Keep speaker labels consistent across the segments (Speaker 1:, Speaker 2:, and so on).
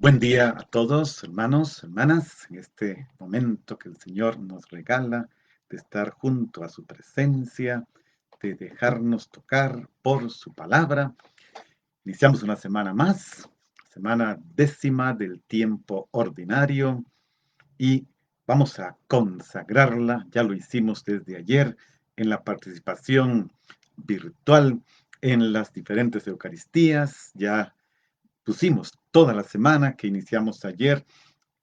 Speaker 1: Buen día a todos, hermanos, hermanas, en este momento que el Señor nos regala de estar junto a su presencia, de dejarnos tocar por su palabra. Iniciamos una semana más, semana 10ª del tiempo ordinario y vamos a consagrarla. Ya lo hicimos desde ayer en la participación virtual en las diferentes Eucaristías. Ya pusimos toda la semana que iniciamos ayer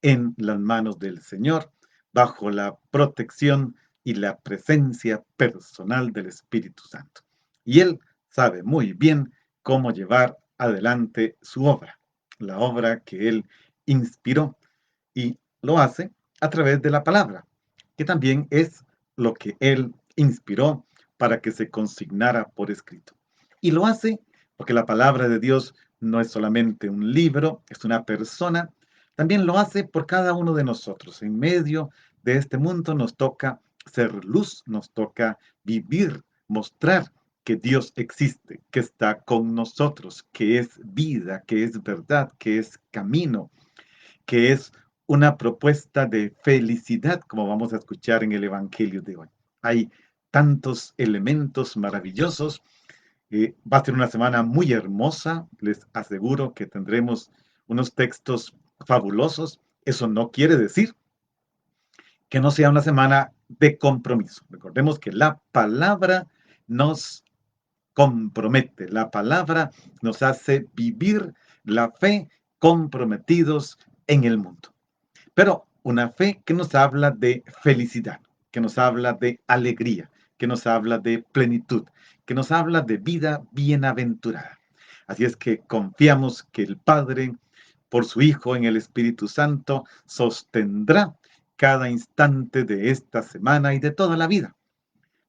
Speaker 1: en las manos del Señor, bajo la protección y la presencia personal del Espíritu Santo. Y Él sabe muy bien cómo llevar adelante su obra, la obra que Él inspiró, y lo hace a través de la palabra, que también es lo que Él inspiró para que se consignara por escrito. Y lo hace porque la palabra de Dios no es solamente un libro, es una persona. También lo hace por cada uno de nosotros. En medio de este mundo nos toca ser luz, nos toca vivir, mostrar que Dios existe, que está con nosotros, que es vida, que es verdad, que es camino, que es una propuesta de felicidad, como vamos a escuchar en el Evangelio de hoy. Hay tantos elementos maravillosos. Va a ser una semana muy hermosa. Les aseguro que tendremos unos textos fabulosos. Eso no quiere decir que no sea una semana de compromiso. Recordemos que la palabra nos compromete, la palabra nos hace vivir la fe comprometidos en el mundo. Pero una fe que nos habla de felicidad, que nos habla de alegría, que nos habla de plenitud, que nos habla de vida bienaventurada. Así es que confiamos que el Padre, por su Hijo en el Espíritu Santo, sostendrá cada instante de esta semana y de toda la vida.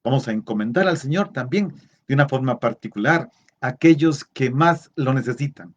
Speaker 1: Vamos a encomendar al Señor también de una forma particular a aquellos que más lo necesitan,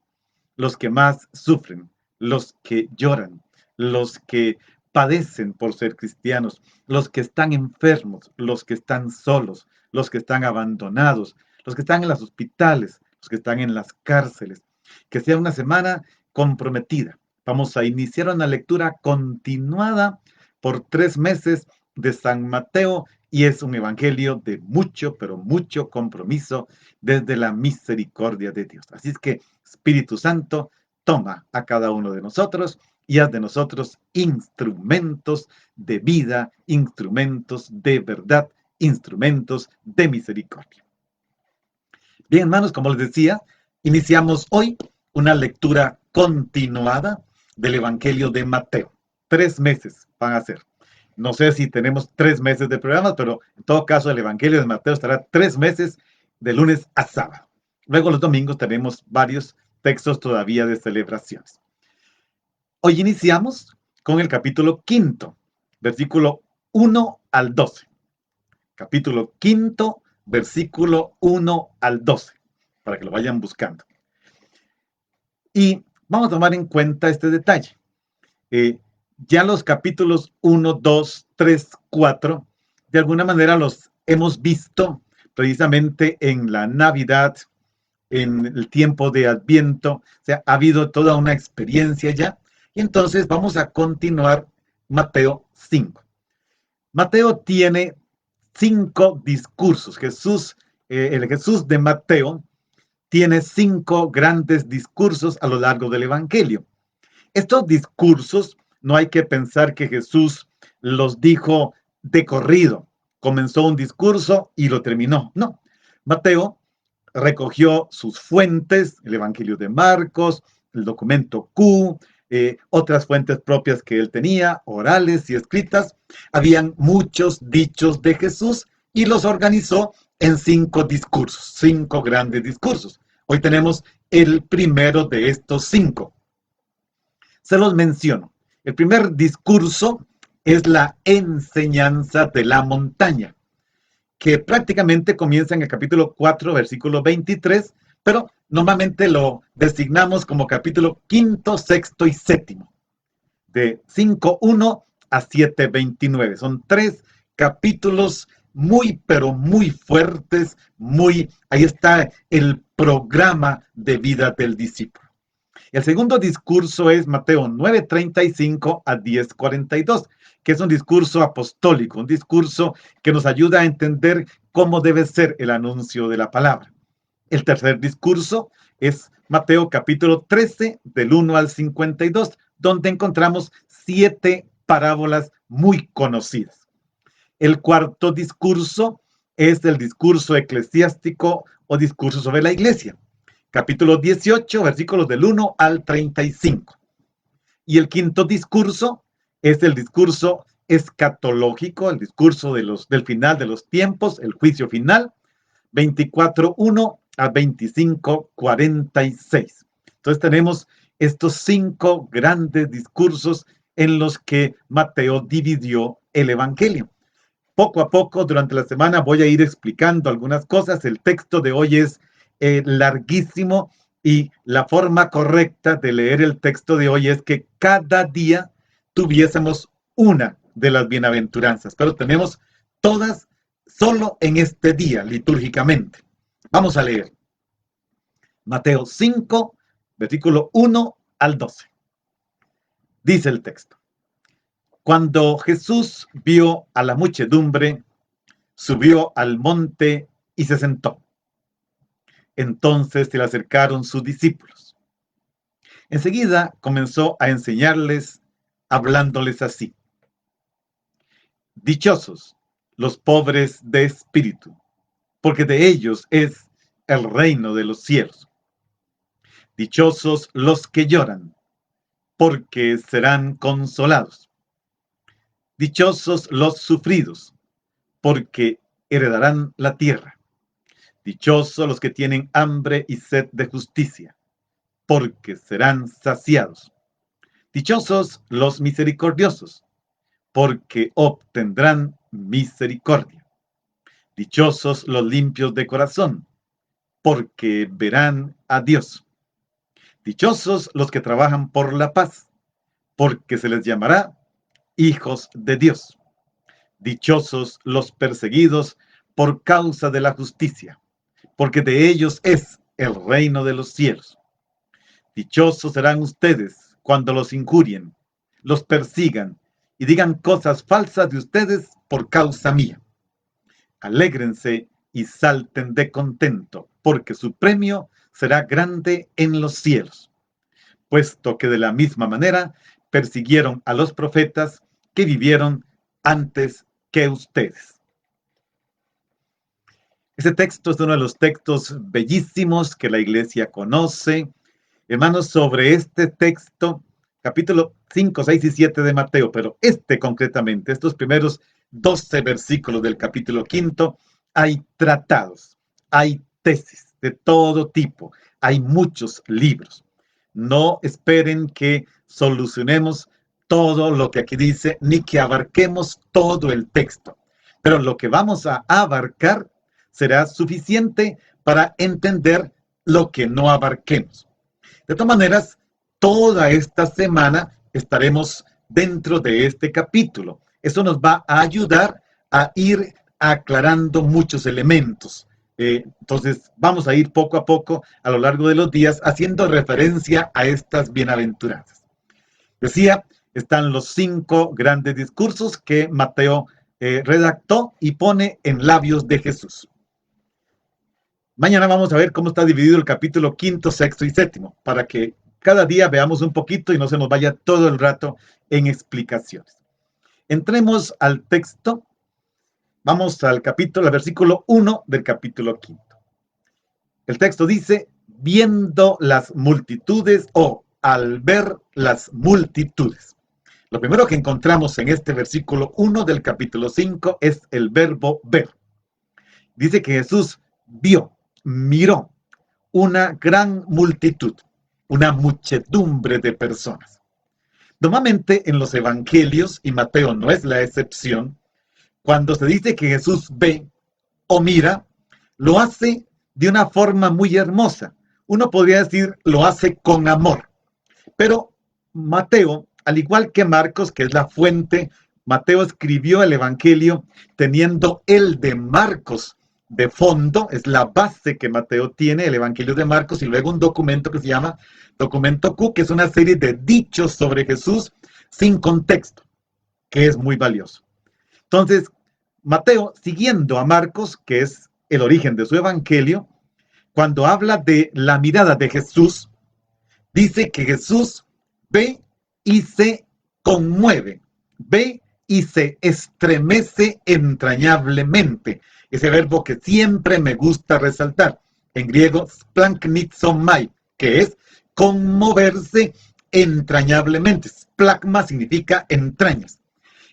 Speaker 1: los que más sufren, los que lloran, los que padecen por ser cristianos, los que están enfermos, los que están solos, los que están abandonados, los que están en los hospitales, los que están en las cárceles. Que sea una semana comprometida. Vamos a iniciar una lectura continuada por 3 meses de San Mateo, y es un evangelio de mucho, pero mucho compromiso desde la misericordia de Dios. Así es que, Espíritu Santo, toma a cada uno de nosotros y haz de nosotros instrumentos de vida, instrumentos de verdad, instrumentos de misericordia. Bien, hermanos, como les decía, iniciamos hoy una lectura continuada del Evangelio de Mateo. 3 meses van a ser. No sé si tenemos 3 meses de programas, pero en todo caso el Evangelio de Mateo estará 3 meses de lunes a sábado. Luego los domingos tenemos varios textos todavía de celebraciones. Hoy iniciamos con el capítulo 5, versículo 1 al 12. Capítulo 5, versículo 1 al 12, para que lo vayan buscando. Y vamos a tomar en cuenta este detalle. Ya los capítulos 1, 2, 3, 4, de alguna manera los hemos visto precisamente en la Navidad, en el tiempo de Adviento. O sea, ha habido toda una experiencia ya. Y entonces vamos a continuar Mateo 5. Mateo tiene 5 discursos. El Jesús de Mateo tiene 5 grandes discursos a lo largo del Evangelio. Estos discursos no hay que pensar que Jesús los dijo de corrido. Comenzó un discurso y lo terminó. No. Mateo recogió sus fuentes, el Evangelio de Marcos, el documento Q, otras fuentes propias que él tenía, orales y escritas. Habían muchos dichos de Jesús y los organizó en 5 discursos, 5 grandes discursos. Hoy tenemos el primero de estos 5. Se los menciono. El primer discurso es la enseñanza de la montaña, que prácticamente comienza en el capítulo 4, versículo 23, pero normalmente lo designamos como capítulo 5, 6 y 7, de 5:1 a 7:29. Son 3 capítulos muy, pero muy fuertes, ahí está el programa de vida del discípulo. El segundo discurso es Mateo 9:35 a 10:42, que es un discurso apostólico, un discurso que nos ayuda a entender cómo debe ser el anuncio de la palabra. El tercer discurso es Mateo capítulo 13, del 1 al 52, donde encontramos 7 parábolas muy conocidas. El cuarto discurso es el discurso eclesiástico o discurso sobre la iglesia, capítulo 18, versículos del 1 al 35. Y el quinto discurso es el discurso escatológico, el discurso del final de los tiempos, el juicio final, 24:1 a 25:46. Entonces tenemos estos 5 grandes discursos en los que Mateo dividió el Evangelio. Poco a poco, durante la semana, voy a ir explicando algunas cosas. El texto de hoy es larguísimo y la forma correcta de leer el texto de hoy es que cada día tuviésemos una de las bienaventuranzas, pero tenemos todas solo en este día, litúrgicamente. Vamos a leer Mateo 5, versículo 1 al 12. Dice el texto: Cuando Jesús vio a la muchedumbre, subió al monte y se sentó. Entonces se le acercaron sus discípulos. Enseguida comenzó a enseñarles, hablándoles así: Dichosos los pobres de espíritu, porque de ellos es el reino de los cielos. Dichosos los que lloran, porque serán consolados. Dichosos los sufridos, porque heredarán la tierra. Dichosos los que tienen hambre y sed de justicia, porque serán saciados. Dichosos los misericordiosos, porque obtendrán misericordia. Dichosos los limpios de corazón, porque verán a Dios. Dichosos los que trabajan por la paz, porque se les llamará hijos de Dios. Dichosos los perseguidos por causa de la justicia, porque de ellos es el reino de los cielos. Dichosos serán ustedes cuando los injurien, los persigan y digan cosas falsas de ustedes por causa mía. Alégrense y salten de contento, porque su premio será grande en los cielos, puesto que de la misma manera persiguieron a los profetas que vivieron antes que ustedes. Este texto es uno de los textos bellísimos que la iglesia conoce. Hermanos, sobre este texto, capítulo 5, 6 y 7 de Mateo, pero concretamente, estos primeros 12 versículos del capítulo 5, hay tratados, hay tesis de todo tipo, hay muchos libros. No esperen que solucionemos todo lo que aquí dice, ni que abarquemos todo el texto, pero lo que vamos a abarcar será suficiente para entender lo que no abarquemos. De todas maneras, toda esta semana estaremos dentro de este capítulo. Eso nos va a ayudar a ir aclarando muchos elementos. Entonces, vamos a ir poco a poco a lo largo de los días haciendo referencia a estas bienaventuranzas. Decía, están los 5 grandes discursos que Mateo redactó y pone en labios de Jesús. Mañana vamos a ver cómo está dividido el capítulo 5, 6 y 7, para que cada día veamos un poquito y no se nos vaya todo el rato en explicaciones. Entremos al texto. Vamos al versículo 1 del capítulo 5. El texto dice: viendo las multitudes o al ver las multitudes. Lo primero que encontramos en este versículo 1 del capítulo 5 es el verbo ver. Dice que Jesús miró una gran multitud, una muchedumbre de personas. Normalmente en los evangelios, y Mateo no es la excepción, cuando se dice que Jesús ve o mira, lo hace de una forma muy hermosa. Uno podría decir, lo hace con amor. Pero Mateo, al igual que Marcos, que es la fuente, Mateo escribió el evangelio teniendo el de Marcos de fondo, es la base que Mateo tiene, el Evangelio de Marcos, y luego un documento que se llama Documento Q, que es una serie de dichos sobre Jesús sin contexto, que es muy valioso. Entonces, Mateo, siguiendo a Marcos, que es el origen de su Evangelio, cuando habla de la mirada de Jesús, dice que Jesús ve y se conmueve, ve y se estremece entrañablemente. Ese verbo que siempre me gusta resaltar, en griego, splanknizomai, que es conmoverse entrañablemente. Splagma significa entrañas.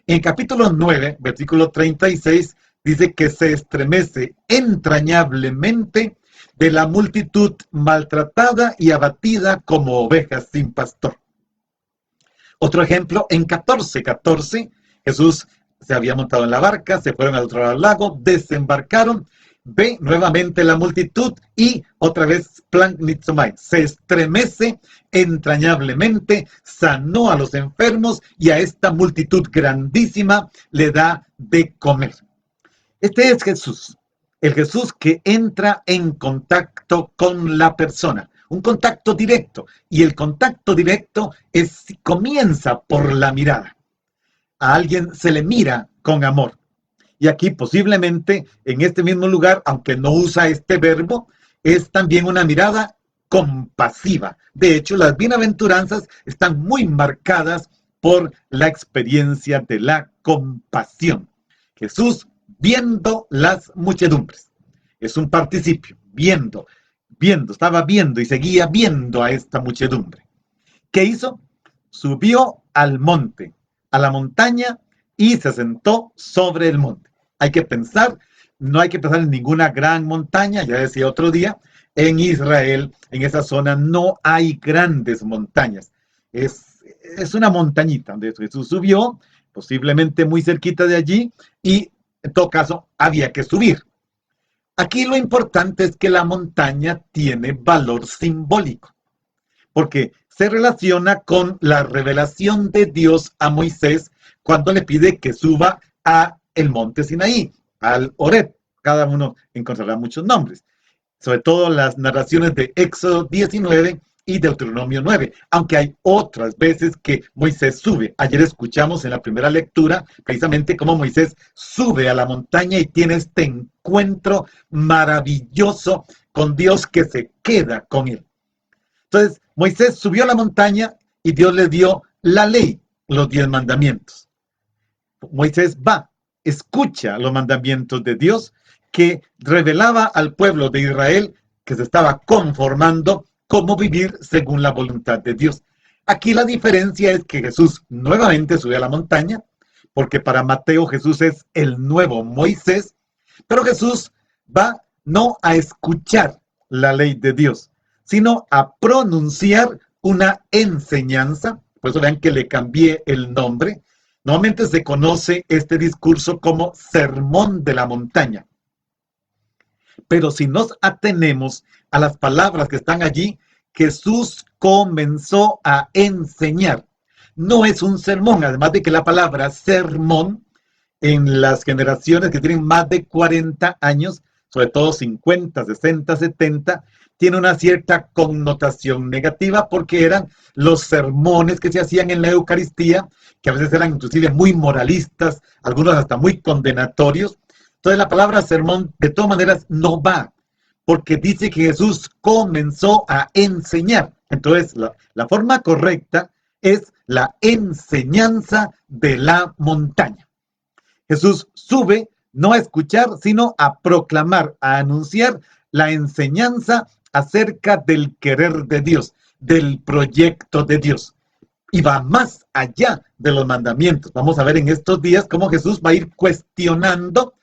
Speaker 1: En capítulo 9, versículo 36, dice que se estremece entrañablemente de la multitud maltratada y abatida como ovejas sin pastor. Otro ejemplo, en 14:14, Jesús se había montado en la barca, se fueron al otro lado del lago, desembarcaron, ve nuevamente la multitud y otra vez Planknitzomai, se estremece entrañablemente, sanó a los enfermos y a esta multitud grandísima le da de comer. Este es Jesús, el Jesús que entra en contacto con la persona, un contacto directo, y el contacto directo comienza por la mirada. A alguien se le mira con amor. Y aquí posiblemente en este mismo lugar, aunque no usa este verbo, es también una mirada compasiva. De hecho, las bienaventuranzas están muy marcadas por la experiencia de la compasión. Jesús viendo las muchedumbres. Es un participio, viendo, estaba viendo y seguía viendo a esta muchedumbre. ¿Qué hizo? Subió al monte, a la montaña, y se sentó sobre el monte. Hay que pensar, no hay que pensar en ninguna gran montaña, ya decía otro día, en Israel, en esa zona no hay grandes montañas. Es una montañita donde Jesús subió, posiblemente muy cerquita de allí, y en todo caso había que subir. Aquí lo importante es que la montaña tiene valor simbólico, porque se relaciona con la revelación de Dios a Moisés cuando le pide que suba a el monte Sinaí, al Horeb. Cada uno encontrará muchos nombres, sobre todo las narraciones de Éxodo 19 y Deuteronomio 9, aunque hay otras veces que Moisés sube. Ayer escuchamos en la primera lectura precisamente cómo Moisés sube a la montaña y tiene este encuentro maravilloso con Dios que se queda con él. Entonces, Moisés subió a la montaña y Dios le dio la ley, los 10 mandamientos. Moisés va, escucha los mandamientos de Dios que revelaba al pueblo de Israel que se estaba conformando cómo vivir según la voluntad de Dios. Aquí la diferencia es que Jesús nuevamente sube a la montaña, porque para Mateo Jesús es el nuevo Moisés, pero Jesús va no a escuchar la ley de Dios, sino a pronunciar una enseñanza. Por eso vean que le cambié el nombre. Normalmente se conoce este discurso como Sermón de la Montaña. Pero si nos atenemos a las palabras que están allí, Jesús comenzó a enseñar. No es un sermón, además de que la palabra sermón en las generaciones que tienen más de 40 años, sobre todo 50, 60, 70, tiene una cierta connotación negativa porque eran los sermones que se hacían en la Eucaristía, que a veces eran inclusive muy moralistas, algunos hasta muy condenatorios. Entonces la palabra sermón de todas maneras no va, porque dice que Jesús comenzó a enseñar. Entonces la forma correcta es la enseñanza de la montaña. Jesús sube no a escuchar, sino a proclamar, a anunciar la enseñanza acerca del querer de Dios, del proyecto de Dios. Y va más allá de los mandamientos. Vamos a ver en estos días cómo Jesús va a ir cuestionando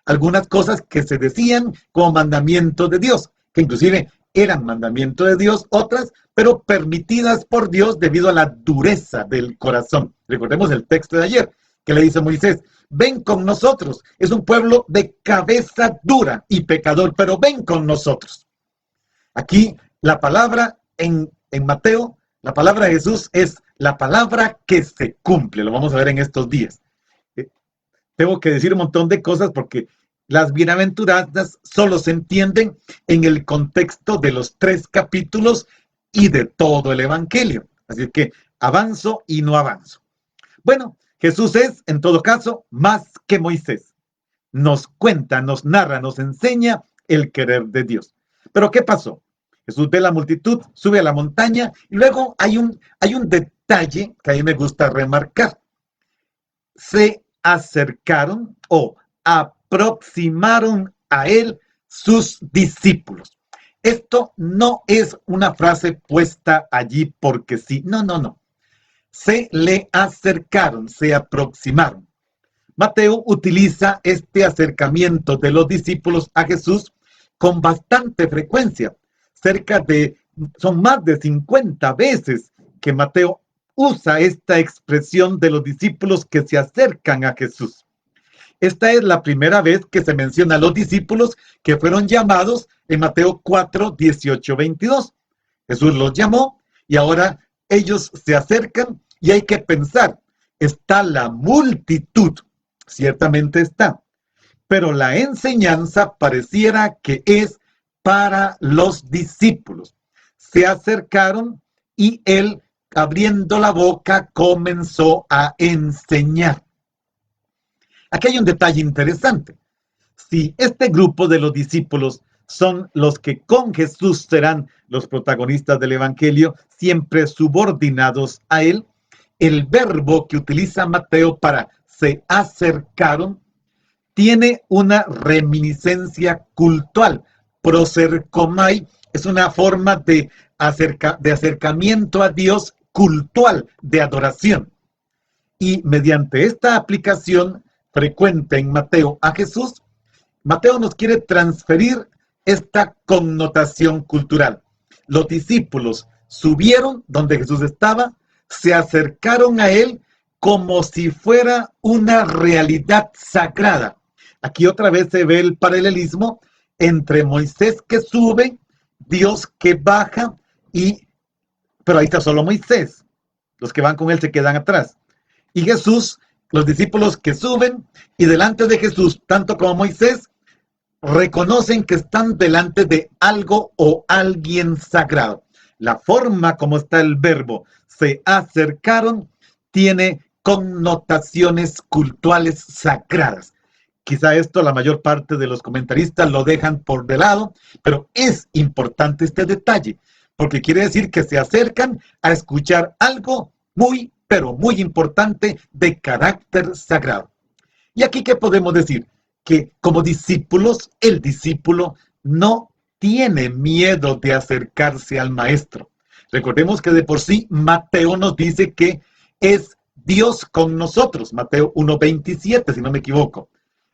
Speaker 1: algunas cosas que se decían como mandamientos de Dios, que inclusive eran mandamiento de Dios, otras, pero permitidas por Dios debido a la dureza del corazón. Recordemos el texto de ayer, que le dice Moisés: ven con nosotros, es un pueblo de cabeza dura y pecador, pero ven con nosotros. Aquí la palabra en Mateo, la palabra de Jesús es la palabra que se cumple, lo vamos a ver en estos días. Tengo que decir un montón de cosas porque las bienaventuranzas solo se entienden en el contexto de los 3 capítulos y de todo el Evangelio. Así que avanzo y no avanzo. Bueno, Jesús es, en todo caso, más que Moisés. Nos cuenta, nos narra, nos enseña el querer de Dios. Pero ¿qué pasó? Jesús ve la multitud, sube a la montaña y luego hay un detalle que a mí me gusta remarcar. Se acercaron o aproximaron a él sus discípulos. Esto no es una frase puesta allí porque sí. No, no, no. Se le acercaron, se aproximaron. Mateo utiliza este acercamiento de los discípulos a Jesús con bastante frecuencia. Son más de 50 veces que Mateo usa esta expresión de los discípulos que se acercan a Jesús. Esta es la primera vez que se menciona a los discípulos que fueron llamados en Mateo 4, 18, 22. Jesús los llamó y ahora ellos se acercan y hay que pensar, está la multitud, ciertamente está, pero la enseñanza pareciera que es para los discípulos. Se acercaron y él, abriendo la boca, comenzó a enseñar. Aquí hay un detalle interesante. Si este grupo de los discípulos son los que con Jesús serán los protagonistas del Evangelio, siempre subordinados a él, el verbo que utiliza Mateo para se acercaron tiene una reminiscencia cultural. Proserkomai es una forma de acercamiento a Dios cultural, de adoración. Y mediante esta aplicación frecuente en Mateo a Jesús, Mateo nos quiere transferir esta connotación cultural. Los discípulos subieron donde Jesús estaba, se acercaron a él como si fuera una realidad sagrada. Aquí otra vez se ve el paralelismo entre Moisés que sube, Dios que baja, pero ahí está solo Moisés. Los que van con él se quedan atrás. Y Jesús, los discípulos que suben, y delante de Jesús, tanto como Moisés, reconocen que están delante de algo o alguien sagrado. La forma como está el verbo, se acercaron, tiene connotaciones culturales sagradas. Quizá esto la mayor parte de los comentaristas lo dejan por de lado, pero es importante este detalle, porque quiere decir que se acercan a escuchar algo muy, pero muy importante de carácter sagrado. Y aquí, ¿qué podemos decir? Que como discípulos, el discípulo no tiene miedo de acercarse al maestro. Recordemos que de por sí Mateo nos dice que es Dios con nosotros. Mateo 1:27, si no me equivoco.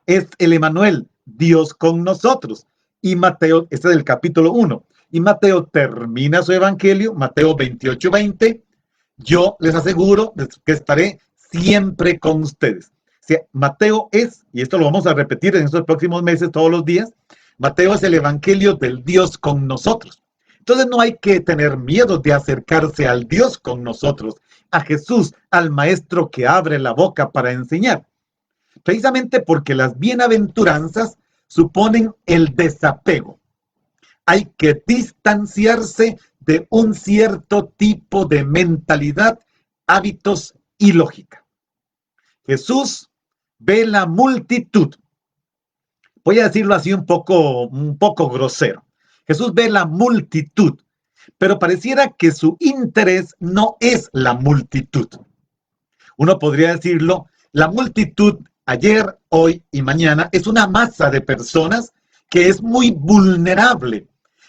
Speaker 1: Es el Emanuel, Dios con nosotros. Y Mateo, este es el capítulo 1. Y Mateo termina su evangelio, Mateo 28:20. Yo les aseguro que estaré siempre con ustedes. O sea, Mateo es, y esto lo vamos a repetir en estos próximos meses, todos los días, Mateo es el evangelio del Dios con nosotros. Entonces no hay que tener miedo de acercarse al Dios con nosotros, a Jesús, al maestro que abre la boca para enseñar. Precisamente porque las bienaventuranzas suponen el desapego. Hay que distanciarse de un cierto tipo de mentalidad, hábitos y lógica. Jesús ve la multitud. Voy a decirlo así un poco grosero. Jesús ve la multitud, pero pareciera que su interés no es la multitud. Uno podría decirlo, la multitud ayer, hoy y mañana es una masa de personas que es muy vulnerable.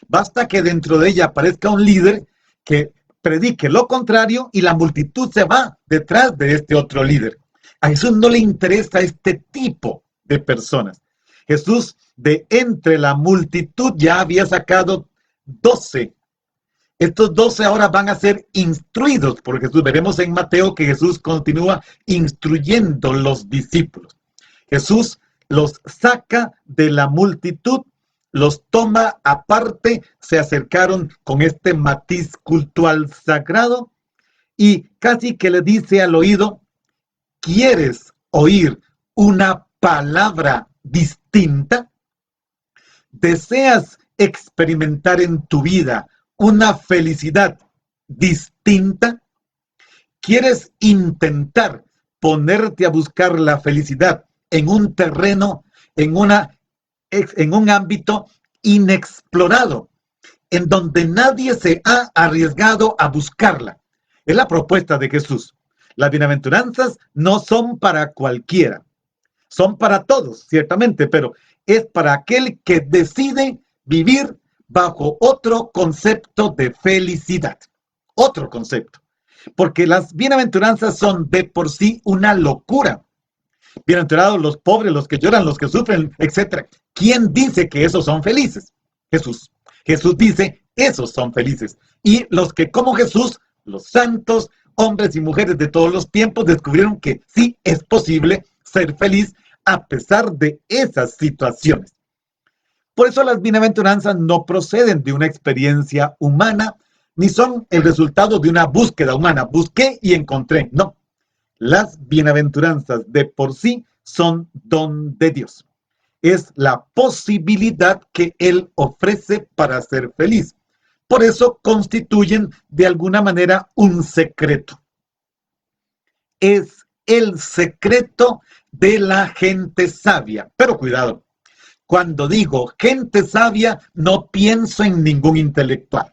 Speaker 1: Basta que dentro de ella aparezca un líder que predique lo contrario y la multitud se va detrás de este otro líder. A Jesús no le interesa este tipo de personas. Jesús de entre la multitud ya había sacado 12. Estos 12 ahora van a ser instruidos por Jesús. Veremos en Mateo que Jesús continúa instruyendo a los discípulos. Jesús los saca de la multitud, los toma aparte, se acercaron con este matiz cultural sagrado y casi que le dice al oído, ¿quieres oír una palabra distinta? ¿Deseas experimentar en tu vida una felicidad distinta? ¿Quieres intentar ponerte a buscar la felicidad en un terreno, en un ámbito inexplorado, en donde nadie se ha arriesgado a buscarla? Es la propuesta de Jesús. Las bienaventuranzas no son para cualquiera, son para todos, ciertamente, pero es para aquel que decide vivir bajo otro concepto de felicidad. Otro concepto. Porque las bienaventuranzas son de por sí una locura. Bienaventurados los pobres, los que lloran, los que sufren, etc. ¿Quién dice que esos son felices? Jesús. Jesús dice, esos son felices. Y los que como Jesús, los santos, hombres y mujeres de todos los tiempos, descubrieron que sí es posible ser feliz a pesar de esas situaciones. Por eso las bienaventuranzas no proceden de una experiencia humana, ni son el resultado de una búsqueda humana. Busqué y encontré. No. Las bienaventuranzas de por sí son don de Dios. Es la posibilidad que Él ofrece para ser feliz. Por eso constituyen de alguna manera un secreto. Es el secreto de la gente sabia. Pero cuidado, cuando digo gente sabia, no pienso en ningún intelectual.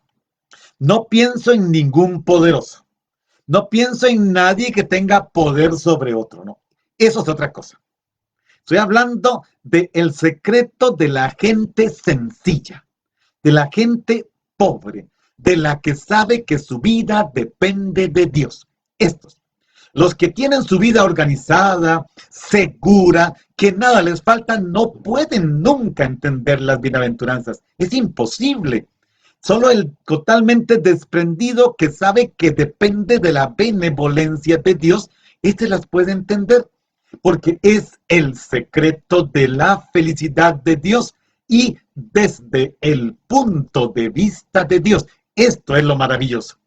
Speaker 1: No pienso en ningún poderoso. No pienso en nadie que tenga poder sobre otro, no. Eso es otra cosa. Estoy hablando del secreto de la gente sencilla, de la gente pobre, de la que sabe que su vida depende de Dios. Estos, los que tienen su vida organizada, segura, que nada les falta, no pueden nunca entender las bienaventuranzas. Es imposible. Solo el totalmente desprendido que sabe que depende de la benevolencia de Dios, este las puede entender, porque es el secreto de la felicidad de Dios y desde el punto de vista de Dios. Esto es lo maravilloso.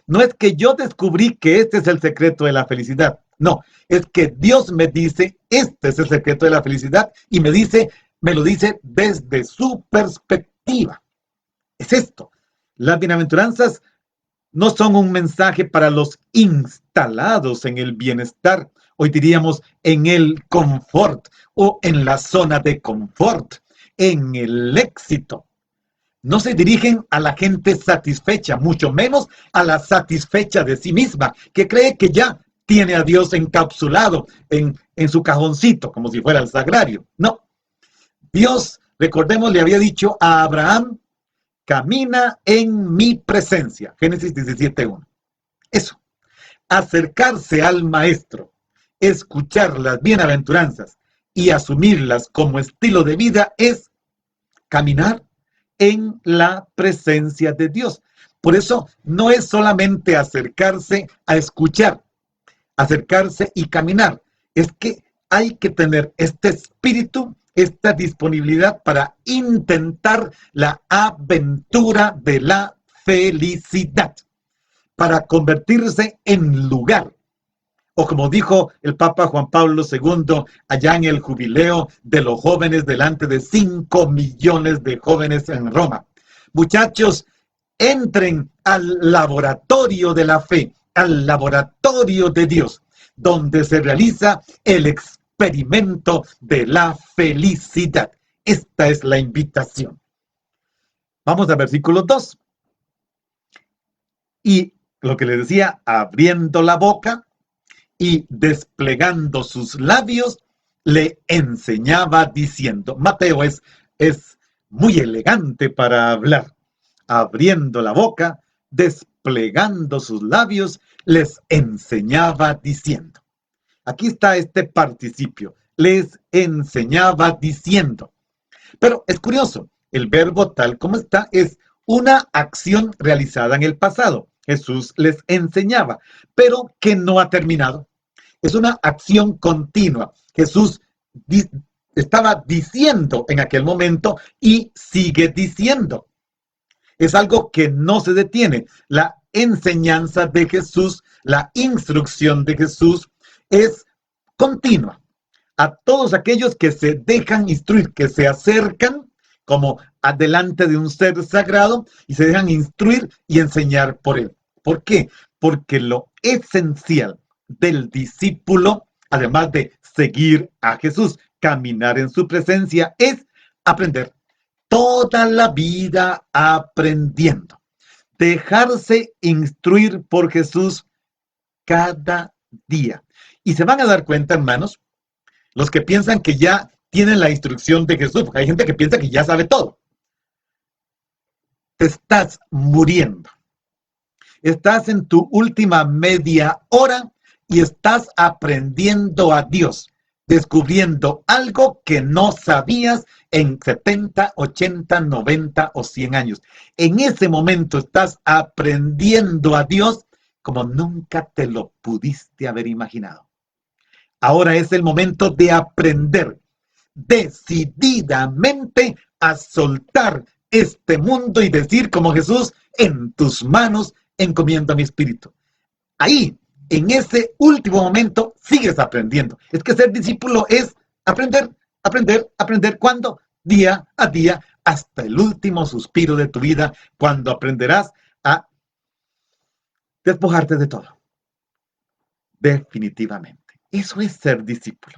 Speaker 1: No es que yo descubrí que este es el secreto de la felicidad. No, es que Dios me dice, este es el secreto de la felicidad y me lo dice desde su perspectiva. Es esto. Las bienaventuranzas no son un mensaje para los instalados en el bienestar, hoy diríamos en el confort o en la zona de confort, en el éxito. No se dirigen a la gente satisfecha, mucho menos a la satisfecha de sí misma, que cree que ya tiene a Dios encapsulado en su cajoncito, como si fuera el sagrario. No. Dios, recordemos, le había dicho a Abraham, camina en mi presencia. Génesis 17:1. Eso. Acercarse al maestro, escuchar las bienaventuranzas y asumirlas como estilo de vida es caminar en la presencia de Dios. Por eso no es solamente acercarse a escuchar, acercarse y caminar. Es que hay que tener este espíritu, esta disponibilidad para intentar la aventura de la felicidad, para convertirse en lugar. O como dijo el Papa Juan Pablo II allá en el jubileo de los jóvenes delante de 5 millones de jóvenes en Roma. Muchachos, entren al laboratorio de la fe, al laboratorio de Dios, donde se realiza el experimento de la felicidad. Esta es la invitación. Vamos al versículo 2. Y lo que les decía, abriendo la boca y desplegando sus labios, le enseñaba diciendo. Mateo es muy elegante para hablar. Abriendo la boca, desplegando sus labios, les enseñaba diciendo. Aquí está este participio. Les enseñaba diciendo. Pero es curioso, el verbo tal como está es una acción realizada en el pasado. Jesús les enseñaba, pero que no ha terminado. Es una acción continua. Jesús estaba diciendo en aquel momento y sigue diciendo. Es algo que no se detiene. La enseñanza de Jesús, la instrucción de Jesús es continua. a todos aquellos que se dejan instruir, que se acercan como adelante de un ser sagrado y se dejan instruir y enseñar por él. ¿Por qué? Porque lo esencial del discípulo, además de seguir a Jesús, caminar en su presencia, es aprender. Toda la vida aprendiendo. Dejarse instruir por Jesús cada día. Y se van a dar cuenta, hermanos, los que piensan que ya tienen la instrucción de Jesús, porque hay gente que piensa que ya sabe todo. Te estás muriendo. Estás en tu última media hora y estás aprendiendo a Dios, descubriendo algo que no sabías en 70, 80, 90 o 100 años. En ese momento estás aprendiendo a Dios como nunca te lo pudiste haber imaginado. Ahora es el momento de aprender decididamente a soltar este mundo y decir como Jesús, en tus manos encomiendo mi espíritu. Ahí, en ese último momento, sigues aprendiendo. Es que ser discípulo es aprender, aprender, aprender. ¿Cuándo? Día a día, hasta el último suspiro de tu vida, cuando aprenderás a despojarte de todo. Definitivamente. Eso es ser discípulo.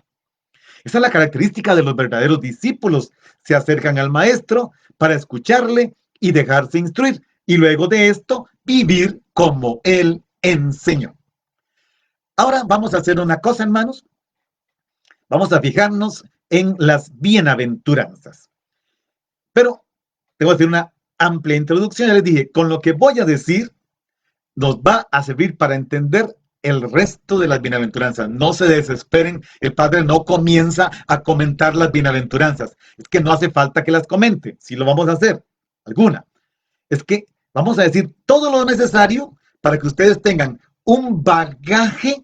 Speaker 1: Esa es la característica de los verdaderos discípulos. Se acercan al maestro para escucharle y dejarse instruir. Y luego de esto, vivir como él enseñó. Ahora vamos a hacer una cosa, hermanos. Vamos a fijarnos en las bienaventuranzas. Pero tengo que hacer una amplia introducción. Ya les dije, con lo que voy a decir, nos va a servir para entender el resto de las bienaventuranzas. No se desesperen, el Padre no comienza a comentar las bienaventuranzas. Es que no hace falta que las comente, si lo vamos a hacer, alguna. Es que vamos a decir todo lo necesario para que ustedes tengan un bagaje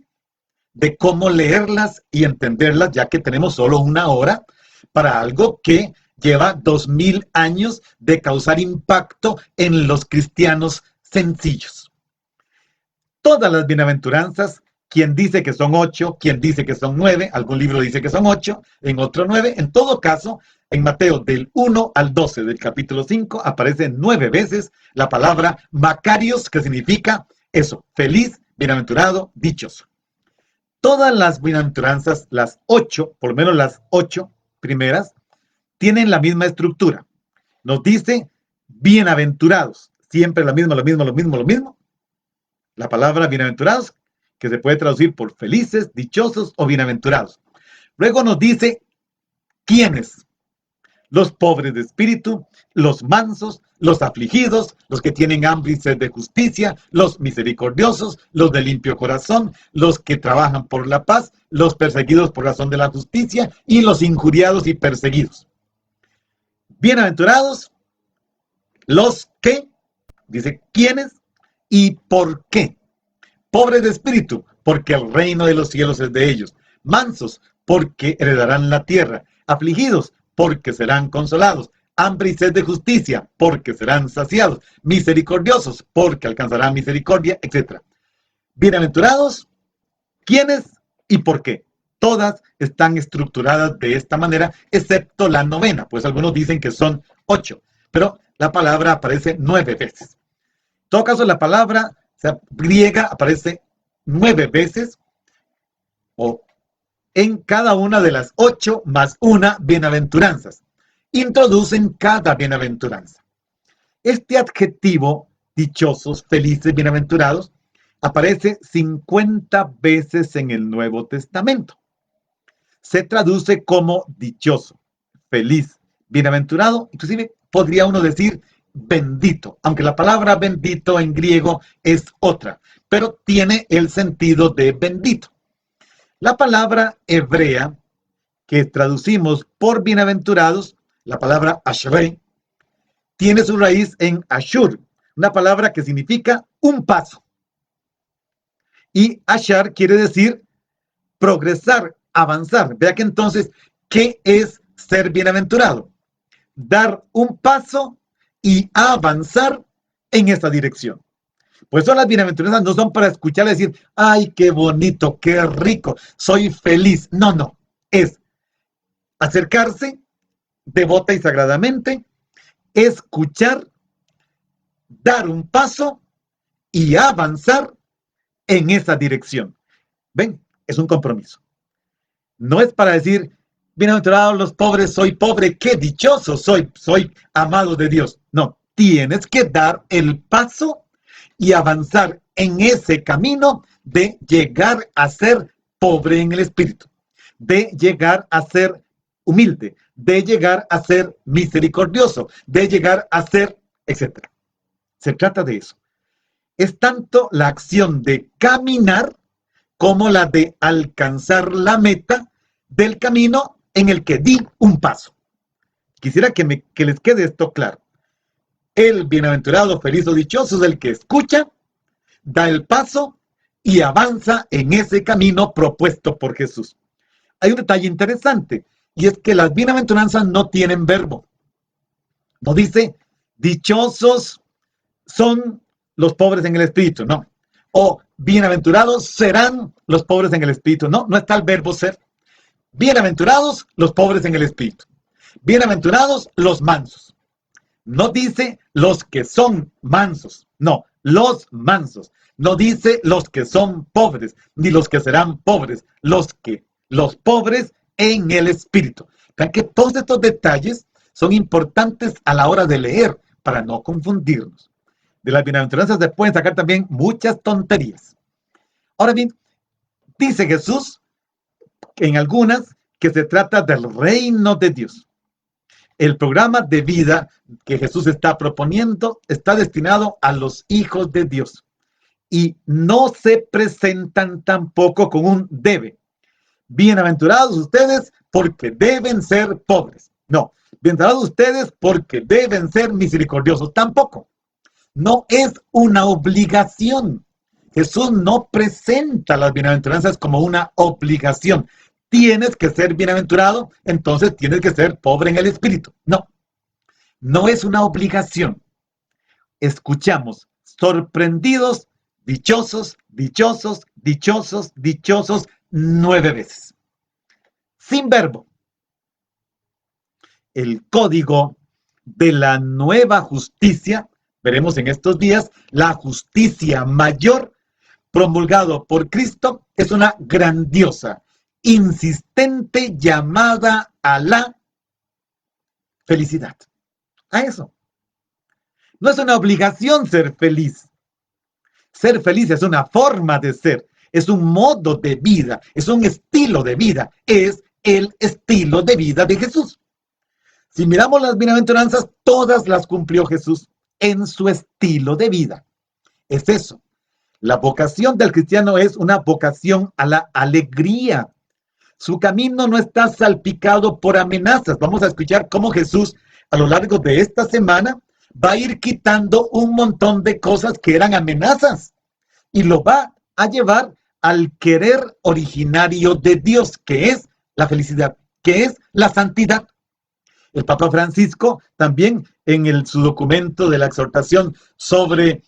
Speaker 1: de cómo leerlas y entenderlas, ya que tenemos solo una hora para algo que lleva 2000 años de causar impacto en los cristianos sencillos. Todas las bienaventuranzas, quien dice que son 8, quien dice que son 9, algún libro dice que son 8, en otro 9, en todo caso, en Mateo del 1 al 12 del capítulo 5 aparece 9 veces la palabra Macarios, que significa eso, feliz, bienaventurado, dichoso. Todas las bienaventuranzas, las 8, por lo menos las 8 primeras, tienen la misma estructura. Nos dice bienaventurados, siempre lo mismo. La palabra bienaventurados, que se puede traducir por felices, dichosos o bienaventurados. Luego nos dice quiénes. Los pobres de espíritu, los mansos, los afligidos, los que tienen hambre y sed de justicia, los misericordiosos, los de limpio corazón, los que trabajan por la paz, los perseguidos por razón de la justicia y los injuriados y perseguidos. Bienaventurados los que, dice quiénes y por qué. Pobres de espíritu, porque el reino de los cielos es de ellos. Mansos, porque heredarán la tierra. Afligidos, porque serán consolados. Hambre y sed de justicia, porque serán saciados. Misericordiosos, porque alcanzarán misericordia, etc. Bienaventurados, ¿quiénes y por qué? Todas están estructuradas de esta manera, excepto la novena, pues algunos dicen que son 8, pero la palabra aparece 9 veces. En todo caso, la palabra griega aparece 9 veces, o en cada una de las 8 más una bienaventuranzas. Introducen cada bienaventuranza. Este adjetivo, dichosos, felices, bienaventurados, aparece 50 veces en el Nuevo Testamento. Se traduce como dichoso, feliz, bienaventurado, inclusive podría uno decir bendito, aunque la palabra bendito en griego es otra, pero tiene el sentido de bendito. La palabra hebrea que traducimos por bienaventurados, la palabra ashrei, tiene su raíz en ashur, una palabra que significa un paso. Y ashar quiere decir progresar, avanzar. Vea que entonces, ¿qué es ser bienaventurado? Dar un paso y avanzar en esta dirección. Por eso las bienaventuranzas no son para escuchar y decir, ay, qué bonito, qué rico, soy feliz. No, es acercarse devota y sagradamente, escuchar, dar un paso y avanzar en esa dirección. ¿Ven? Es un compromiso. No es para decir, bienaventurados los pobres, soy pobre, qué dichoso soy amado de Dios. No, tienes que dar el paso y avanzar en ese camino de llegar a ser pobre en el espíritu, de llegar a ser humilde, de llegar a ser misericordioso, de llegar a ser, etc. Se trata de eso. Es tanto la acción de caminar como la de alcanzar la meta del camino en el que di un paso. Quisiera que les quede esto claro. El bienaventurado, feliz o dichoso es el que escucha, da el paso y avanza en ese camino propuesto por Jesús. Hay un detalle interesante, y es que las bienaventuranzas no tienen verbo. No dice, dichosos son los pobres en el espíritu, no. O bienaventurados serán los pobres en el espíritu. No, no está el verbo ser. Bienaventurados los pobres en el espíritu. Bienaventurados los mansos. No dice los que son mansos. No, los mansos. No dice los que son pobres, ni los que serán pobres. Los pobres en el espíritu. Vean que todos estos detalles son importantes a la hora de leer para no confundirnos. De las bienaventuranzas se pueden sacar también muchas tonterías. Ahora bien, dice Jesús en algunas que se trata del reino de Dios. El programa de vida que Jesús está proponiendo está destinado a los hijos de Dios y no se presentan tampoco con un debe. Bienaventurados ustedes porque deben ser pobres. No, bienaventurados ustedes porque deben ser misericordiosos. Tampoco. No es una obligación. Jesús no presenta las bienaventuranzas como una obligación. Tienes que ser bienaventurado, entonces tienes que ser pobre en el espíritu. No, no es una obligación. Escuchamos, sorprendidos, dichosos, dichosos, dichosos, dichosos, 9 veces. Sin verbo. El código de la nueva justicia, veremos en estos días, la justicia mayor promulgado por Cristo es una grandiosa, insistente llamada a la felicidad. A eso. No es una obligación ser feliz. Ser feliz es una forma de ser, es un modo de vida, es un estilo de vida, es el estilo de vida de Jesús. Si miramos las bienaventuranzas, todas las cumplió Jesús en su estilo de vida. Es eso. La vocación del cristiano es una vocación a la alegría. Su camino no está salpicado por amenazas. Vamos a escuchar cómo Jesús, a lo largo de esta semana, va a ir quitando un montón de cosas que eran amenazas y lo va a llevar al querer originario de Dios, que es la felicidad, que es la santidad. El Papa Francisco también en su documento de la exhortación sobre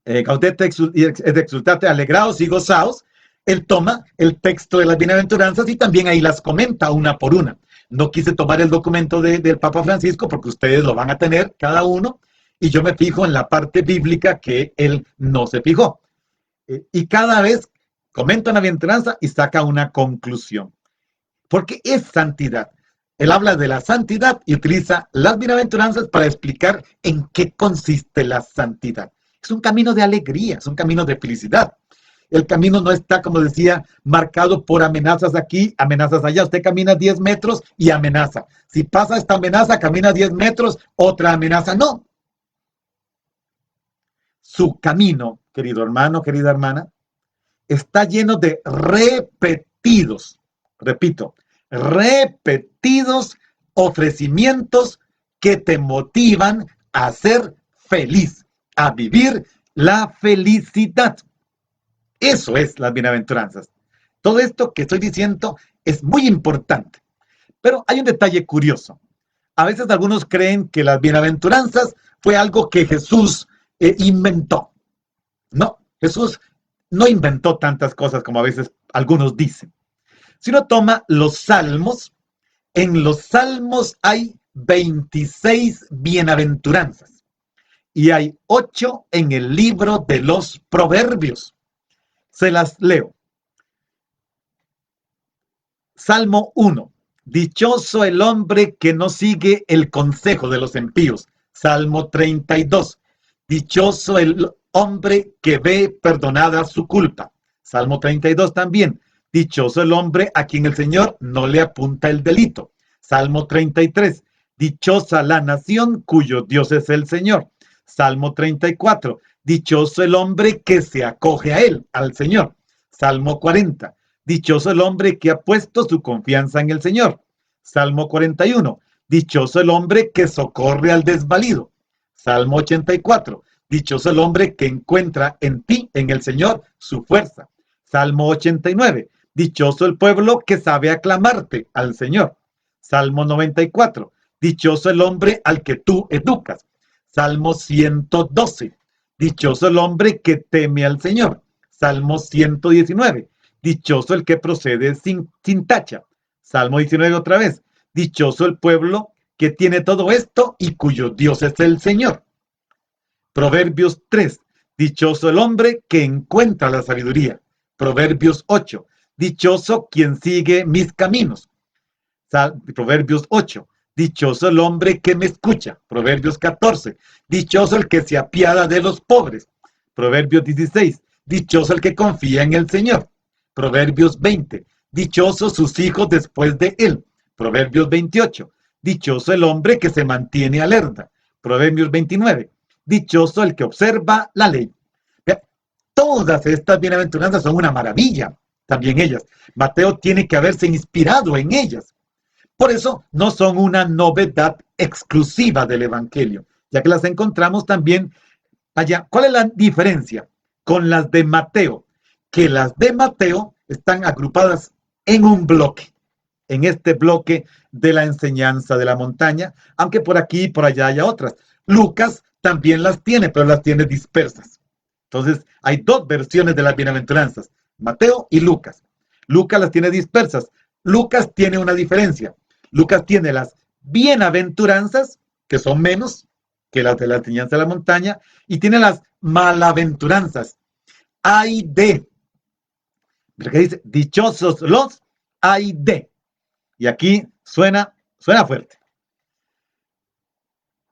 Speaker 1: Gaudete et exultate, alegraos y gozaos, él toma el texto de las bienaventuranzas y también ahí las comenta una por una. No quise tomar el documento del Papa Francisco porque ustedes lo van a tener cada uno y yo me fijo en la parte bíblica que él no se fijó. Y cada vez comenta una bienaventuranza y saca una conclusión. Porque es santidad. Él habla de la santidad y utiliza las bienaventuranzas para explicar en qué consiste la santidad. Es un camino de alegría, es un camino de felicidad. El camino no está, como decía, marcado por amenazas aquí, amenazas allá. Usted camina 10 metros y amenaza. Si pasa esta amenaza, camina 10 metros, otra amenaza. No. Su camino, querido hermano, querida hermana, está lleno de repetidos, repito, repetidos ofrecimientos que te motivan a ser feliz, a vivir la felicidad. Eso es las bienaventuranzas. Todo esto que estoy diciendo es muy importante. Pero hay un detalle curioso. A veces algunos creen que las bienaventuranzas fue algo que Jesús inventó. No, Jesús no inventó tantas cosas como a veces algunos dicen. Si uno toma los salmos, en los salmos hay 26 bienaventuranzas y hay 8 en el libro de los proverbios. Se las leo. Salmo 1. Dichoso el hombre que no sigue el consejo de los impíos. Salmo 32. Dichoso el hombre que ve perdonada su culpa. Salmo 32 también. Dichoso el hombre a quien el Señor no le apunta el delito. Salmo 33. Dichosa la nación cuyo Dios es el Señor. Salmo 34. Dichoso el hombre que se acoge a él, al Señor. Salmo 40. Dichoso el hombre que ha puesto su confianza en el Señor. Salmo 41. Dichoso el hombre que socorre al desvalido. Salmo 84. Dichoso el hombre que encuentra en ti, en el Señor, su fuerza. Salmo 89. Dichoso el pueblo que sabe aclamarte al Señor. Salmo 94. Dichoso el hombre al que tú educas. Salmo 112. Dichoso el hombre que teme al Señor. Salmo 119. Dichoso el que procede sin tacha. Salmo 19 otra vez. Dichoso el pueblo que tiene todo esto y cuyo Dios es el Señor. Proverbios 3. Dichoso el hombre que encuentra la sabiduría. Proverbios 8. Dichoso quien sigue mis caminos. Proverbios 8. Dichoso el hombre que me escucha. Proverbios 14. Dichoso el que se apiada de los pobres. Proverbios 16. Dichoso el que confía en el Señor. Proverbios 20. Dichosos sus hijos después de él. Proverbios 28. Dichoso el hombre que se mantiene alerta. Proverbios 29. Dichoso el que observa la ley. Todas estas bienaventuranzas son una maravilla, también ellas. Mateo tiene que haberse inspirado en ellas. Por eso no son una novedad exclusiva del Evangelio, ya que las encontramos también allá. ¿Cuál es la diferencia con las de Mateo? Que las de Mateo están agrupadas en un bloque, en este bloque de la enseñanza de la montaña, aunque por aquí y por allá haya otras. Lucas también las tiene, pero las tiene dispersas. Entonces, hay dos versiones de las bienaventuranzas, Mateo y Lucas. Lucas las tiene dispersas. Lucas tiene una diferencia. Lucas tiene las bienaventuranzas, que son menos que las de la enseñanza de la montaña, y tiene las malaventuranzas. Ay de. Porque dice, dichosos los ay de. Y aquí suena fuerte.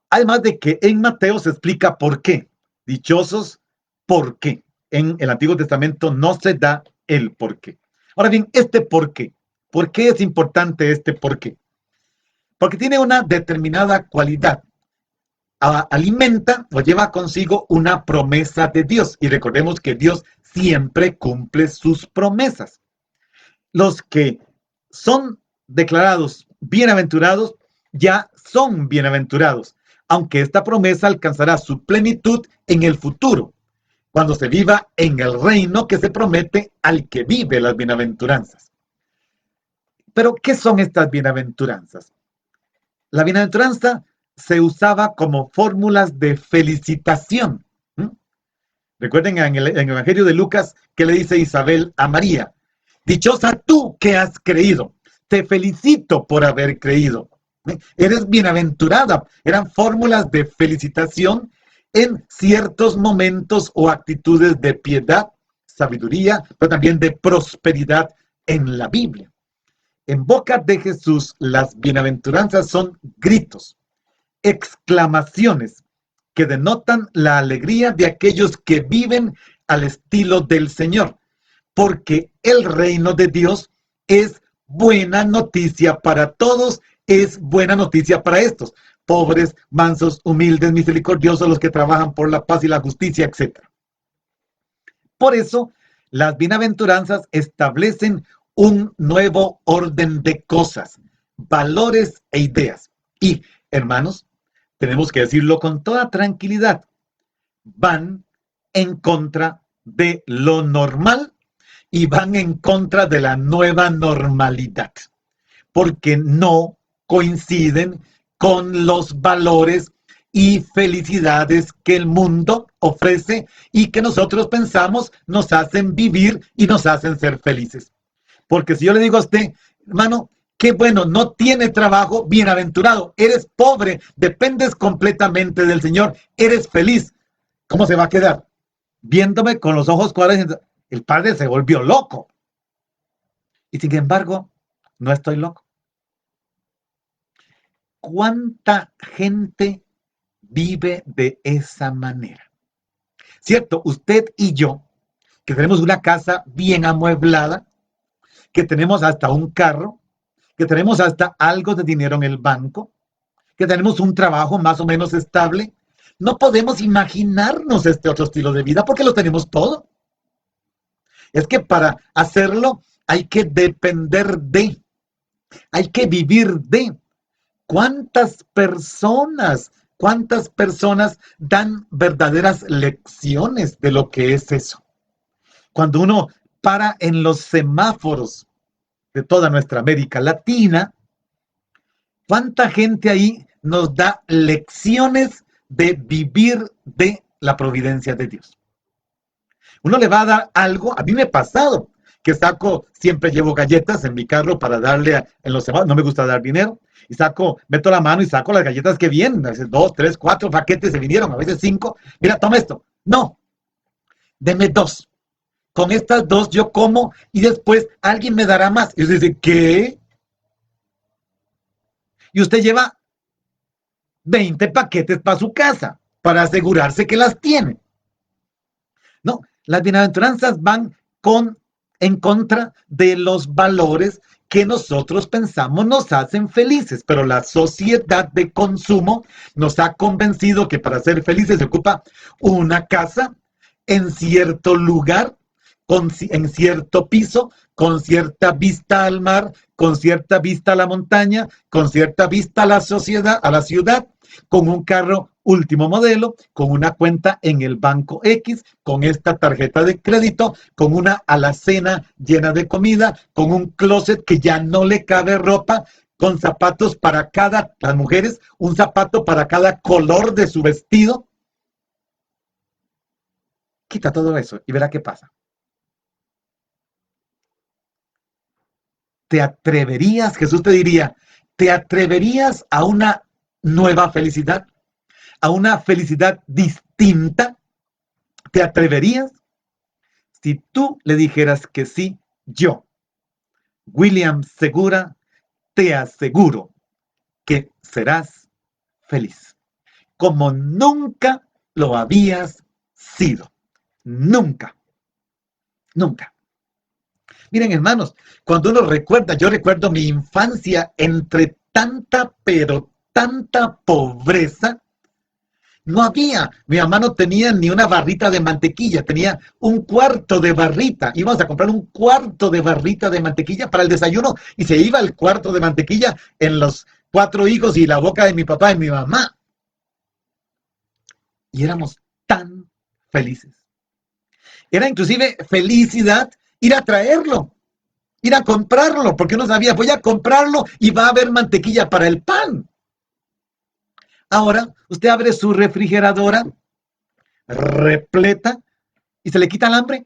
Speaker 1: Además de que en Mateo se explica por qué. Dichosos, ¿por qué? En el Antiguo Testamento no se da el por qué. Ahora bien, este por qué. ¿Por qué es importante este por qué? Porque tiene una determinada cualidad. Alimenta o lleva consigo una promesa de Dios. Y recordemos que Dios siempre cumple sus promesas. Los que son declarados bienaventurados ya son bienaventurados, aunque esta promesa alcanzará su plenitud en el futuro, cuando se viva en el reino que se promete al que vive las bienaventuranzas. Pero, ¿qué son estas bienaventuranzas? La bienaventuranza se usaba como fórmulas de felicitación. Recuerden en el Evangelio de Lucas que le dice Isabel a María: dichosa tú que has creído, te felicito por haber creído. Eres bienaventurada. Eran fórmulas de felicitación en ciertos momentos o actitudes de piedad, sabiduría, pero también de prosperidad en la Biblia. En boca de Jesús, las bienaventuranzas son gritos, exclamaciones que denotan la alegría de aquellos que viven al estilo del Señor, porque el reino de Dios es buena noticia para todos, es buena noticia para estos, pobres, mansos, humildes, misericordiosos, los que trabajan por la paz y la justicia, etc. Por eso, las bienaventuranzas establecen un nuevo orden de cosas, valores e ideas. Y, hermanos, tenemos que decirlo con toda tranquilidad, van en contra de lo normal y van en contra de la nueva normalidad, porque no coinciden con los valores y felicidades que el mundo ofrece y que nosotros pensamos nos hacen vivir y nos hacen ser felices. Porque si yo le digo a usted, hermano, qué bueno, no tiene trabajo, bienaventurado, eres pobre, dependes completamente del Señor, eres feliz, ¿cómo se va a quedar? Viéndome con los ojos cuadrados, el padre se volvió loco. Y sin embargo, no estoy loco. ¿Cuánta gente vive de esa manera? ¿Cierto? Usted y yo, que tenemos una casa bien amueblada, que tenemos hasta un carro, que tenemos hasta algo de dinero en el banco, que tenemos un trabajo más o menos estable, no podemos imaginarnos este otro estilo de vida porque lo tenemos todo. Es que para hacerlo hay que depender de, hay que vivir de. ¿Cuántas personas dan verdaderas lecciones de lo que es eso? Cuando uno para en los semáforos de toda nuestra América Latina, ¿cuánta gente ahí nos da lecciones de vivir de la providencia de Dios? Uno le va a dar algo, a mí me ha pasado, que saco, siempre llevo galletas en mi carro para darle en los semáforos, no me gusta dar dinero, y saco, meto la mano y saco las galletas que vienen, a veces 2, 3, 4 paquetes se vinieron, a veces 5, mira, toma esto, no, deme 2, con estas 2 yo como y después alguien me dará más, y usted dice, ¿qué? Y usted lleva 20 paquetes para su casa, para asegurarse que las tiene. No, las bienaventuranzas van en contra de los valores que nosotros pensamos nos hacen felices, pero la sociedad de consumo nos ha convencido que para ser felices se ocupa una casa en cierto lugar, en cierto piso, con cierta vista al mar, con cierta vista a la montaña, con cierta vista a la sociedad, a la ciudad, con un carro último modelo, con una cuenta en el banco X, con esta tarjeta de crédito, con una alacena llena de comida, con un closet que ya no le cabe ropa, con zapatos para las mujeres, un zapato para cada color de su vestido. Quita todo eso y verá qué pasa. ¿Te atreverías, Jesús te diría, te atreverías a una nueva felicidad? ¿A una felicidad distinta? ¿Te atreverías? Si tú le dijeras que sí, yo, William Segura, te aseguro que serás feliz, como nunca lo habías sido. Nunca, nunca. Miren, hermanos, cuando uno recuerda, yo recuerdo mi infancia entre tanta, pero tanta pobreza. No había, mi mamá no tenía ni una barrita de mantequilla, tenía un cuarto de barrita. Íbamos a comprar un cuarto de barrita de mantequilla para el desayuno y se iba el cuarto de mantequilla en los 4 hijos y la boca de mi papá y mi mamá. Y éramos tan felices. Era inclusive felicidad ir a traerlo, ir a comprarlo, porque uno sabía, voy a comprarlo y va a haber mantequilla para el pan. Ahora, usted abre su refrigeradora repleta y se le quita el hambre.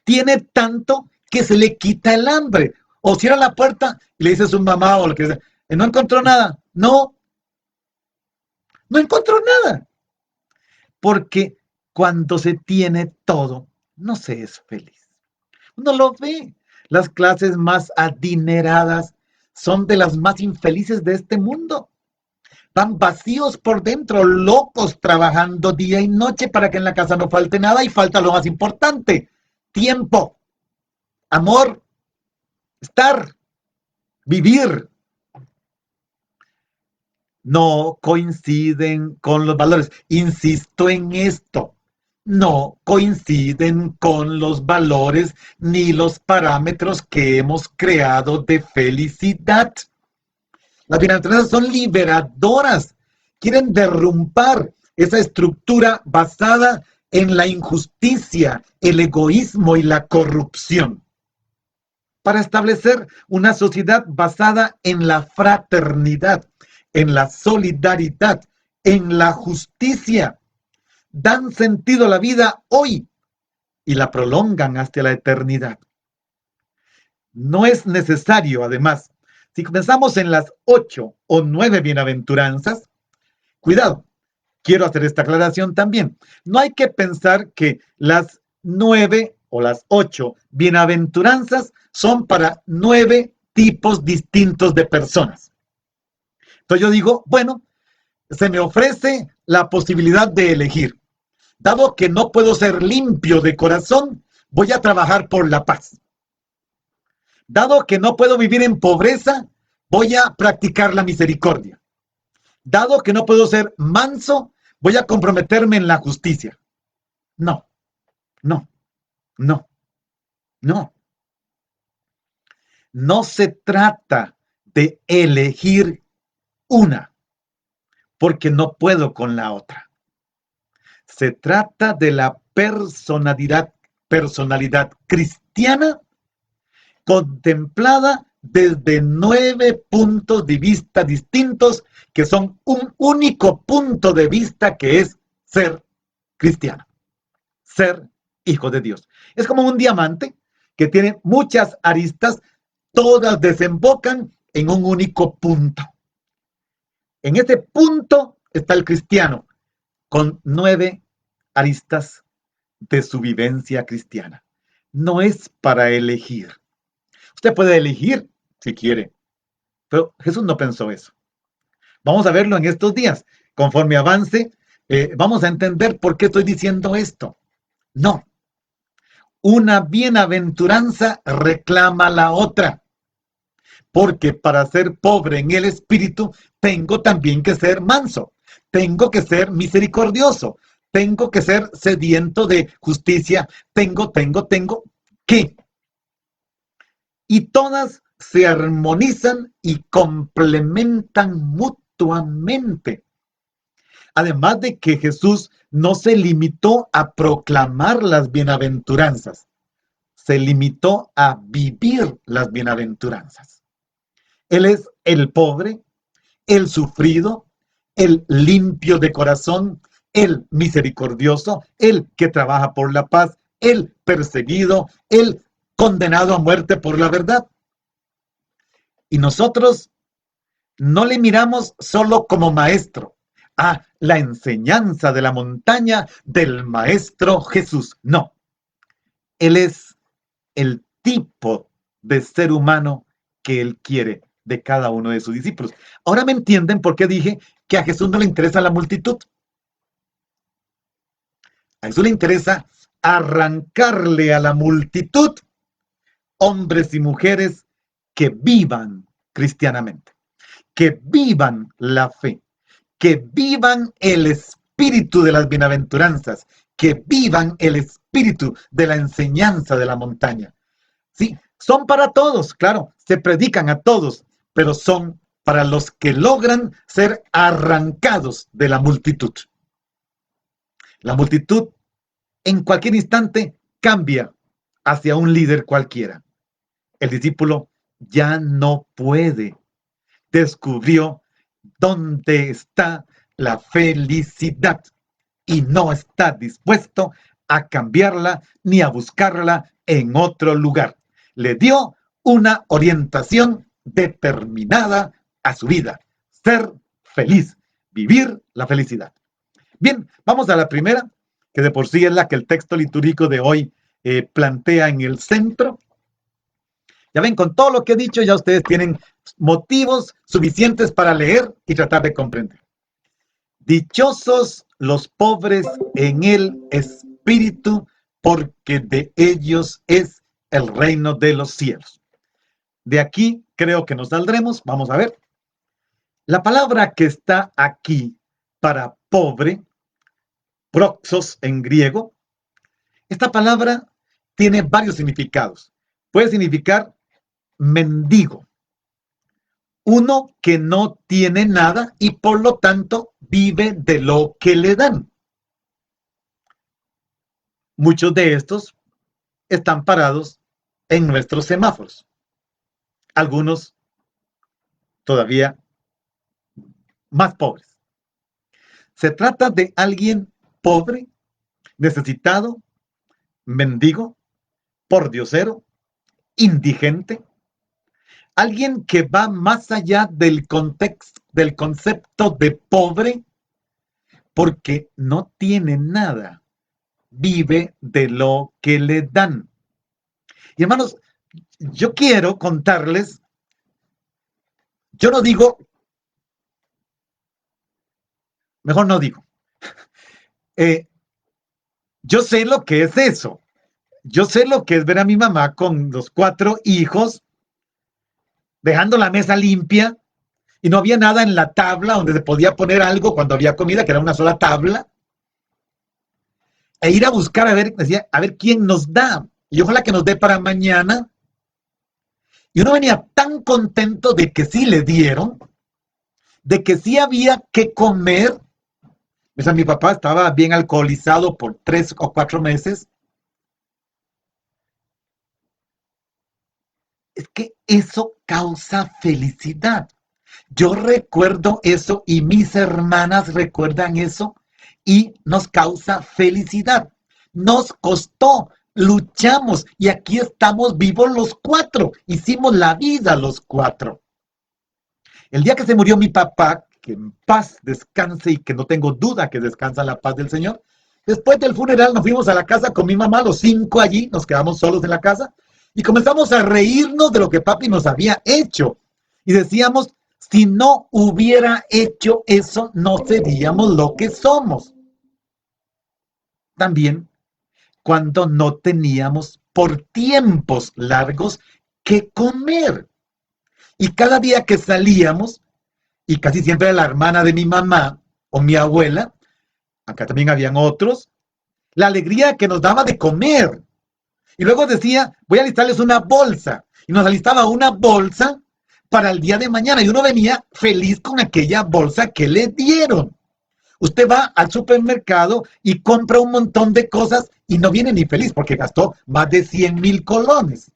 Speaker 1: Tiene tanto que se le quita el hambre. O cierra la puerta y le dice a su mamá o lo que sea, no encontró nada. No, no encontró nada. Porque cuando se tiene todo, no se es feliz. Uno lo ve. Las clases más adineradas son de las más infelices de este mundo. Van vacíos por dentro, locos, trabajando día y noche para que en la casa no falte nada y falta lo más importante, tiempo, amor, estar, vivir. No coinciden con los valores. Insisto en esto. No coinciden con los valores ni los parámetros que hemos creado de felicidad. Las bienaventuranzas son liberadoras. Quieren derrumbar esa estructura basada en la injusticia, el egoísmo y la corrupción, para establecer una sociedad basada en la fraternidad, en la solidaridad, en la justicia. Dan sentido a la vida hoy y la prolongan hasta la eternidad. No es necesario, además, si comenzamos en las 8 o 9 bienaventuranzas, cuidado, quiero hacer esta aclaración también. No hay que pensar que las 9 o las 8 bienaventuranzas son para 9 tipos distintos de personas. Entonces yo digo, bueno, se me ofrece la posibilidad de elegir. Dado que no puedo ser limpio de corazón, voy a trabajar por la paz. Dado que no puedo vivir en pobreza, voy a practicar la misericordia. Dado que no puedo ser manso, voy a comprometerme en la justicia. No, no, no, no. No se trata de elegir una, porque no puedo con la otra. Se trata de la personalidad cristiana contemplada desde 9 puntos de vista distintos que son un único punto de vista, que es ser cristiano, ser hijo de Dios. Es como un diamante que tiene muchas aristas, todas desembocan en un único punto. En ese punto está el cristiano, con 9 aristas de su vivencia cristiana. No es para elegir. Usted puede elegir si quiere, pero Jesús no pensó eso. Vamos a verlo en estos días. Conforme avance, vamos a entender por qué estoy diciendo esto. No. Una bienaventuranza reclama la otra. Porque para ser pobre en el espíritu, tengo también que ser manso. Tengo que ser misericordioso. Tengo que ser sediento de justicia. Tengo. ¿Qué? Y todas se armonizan y complementan mutuamente. Además de que Jesús no se limitó a proclamar las bienaventuranzas, se limitó a vivir las bienaventuranzas. Él es el pobre, el sufrido, el limpio de corazón, el misericordioso, el que trabaja por la paz, el perseguido, el condenado a muerte por la verdad. Y nosotros no le miramos solo como maestro a la enseñanza de la montaña del maestro Jesús. No, él es el tipo de ser humano que él quiere de cada uno de sus discípulos. Ahora me entienden por qué dije que a Jesús no le interesa la multitud. A Jesús le interesa arrancarle a la multitud hombres y mujeres que vivan cristianamente, que vivan la fe, que vivan el espíritu de las bienaventuranzas, que vivan el espíritu de la enseñanza de la montaña. Sí, son para todos, claro, se predican a todos, pero son para los que logran ser arrancados de la multitud. La multitud en cualquier instante cambia hacia un líder cualquiera. El discípulo ya no puede. Descubrió dónde está la felicidad y no está dispuesto a cambiarla ni a buscarla en otro lugar. Le dio una orientación determinada a su vida: ser feliz, vivir la felicidad. Bien, vamos a la primera, que de por sí es la que el texto litúrgico de hoy plantea en el centro. Ya ven, con todo lo que he dicho, ya ustedes tienen motivos suficientes para leer y tratar de comprender. Dichosos los pobres en el espíritu, porque de ellos es el reino de los cielos. De aquí creo que nos saldremos. Vamos a ver. La palabra que está aquí para pobre, proxos en griego, esta palabra tiene varios significados. Puede significar mendigo, uno que no tiene nada y por lo tanto vive de lo que le dan. Muchos de estos están parados en nuestros semáforos. Algunos todavía más pobres. Se trata de alguien pobre, necesitado, mendigo, pordiosero, indigente, alguien que va más allá del contexto, del concepto de pobre, porque no tiene nada, vive de lo que le dan. Y hermanos, yo quiero contarles, yo no digo, mejor no digo, eh, yo sé lo que es eso. Yo sé lo que es ver a mi mamá con los 4 hijos, dejando la mesa limpia, y no había nada en la tabla donde se podía poner algo cuando había comida, que era una sola tabla, e ir a buscar a ver, decía, a ver quién nos da, y ojalá que nos dé para mañana. Y uno venía tan contento de que sí le dieron, de que sí había que comer. O sea, mi papá estaba bien alcoholizado por 3 o 4 meses. Es que eso causa felicidad. Yo recuerdo eso y mis hermanas recuerdan eso y nos causa felicidad. Nos costó, luchamos y aquí estamos vivos los 4. Hicimos la vida los 4. El día que se murió mi papá, que en paz descanse y que no tengo duda que descansa la paz del Señor, después del funeral nos fuimos a la casa con mi mamá, los 5 allí, nos quedamos solos en la casa y comenzamos a reírnos de lo que papi nos había hecho. Y decíamos, si no hubiera hecho eso, no seríamos lo que somos. También cuando no teníamos por tiempos largos que comer. Y cada día que salíamos, y casi siempre era la hermana de mi mamá o mi abuela, acá también habían otros, la alegría que nos daba de comer. Y luego decía, voy a alistarles una bolsa. Y nos alistaba una bolsa para el día de mañana. Y uno venía feliz con aquella bolsa que le dieron. Usted va al supermercado y compra un montón de cosas y no viene ni feliz porque gastó más de 100,000 colones.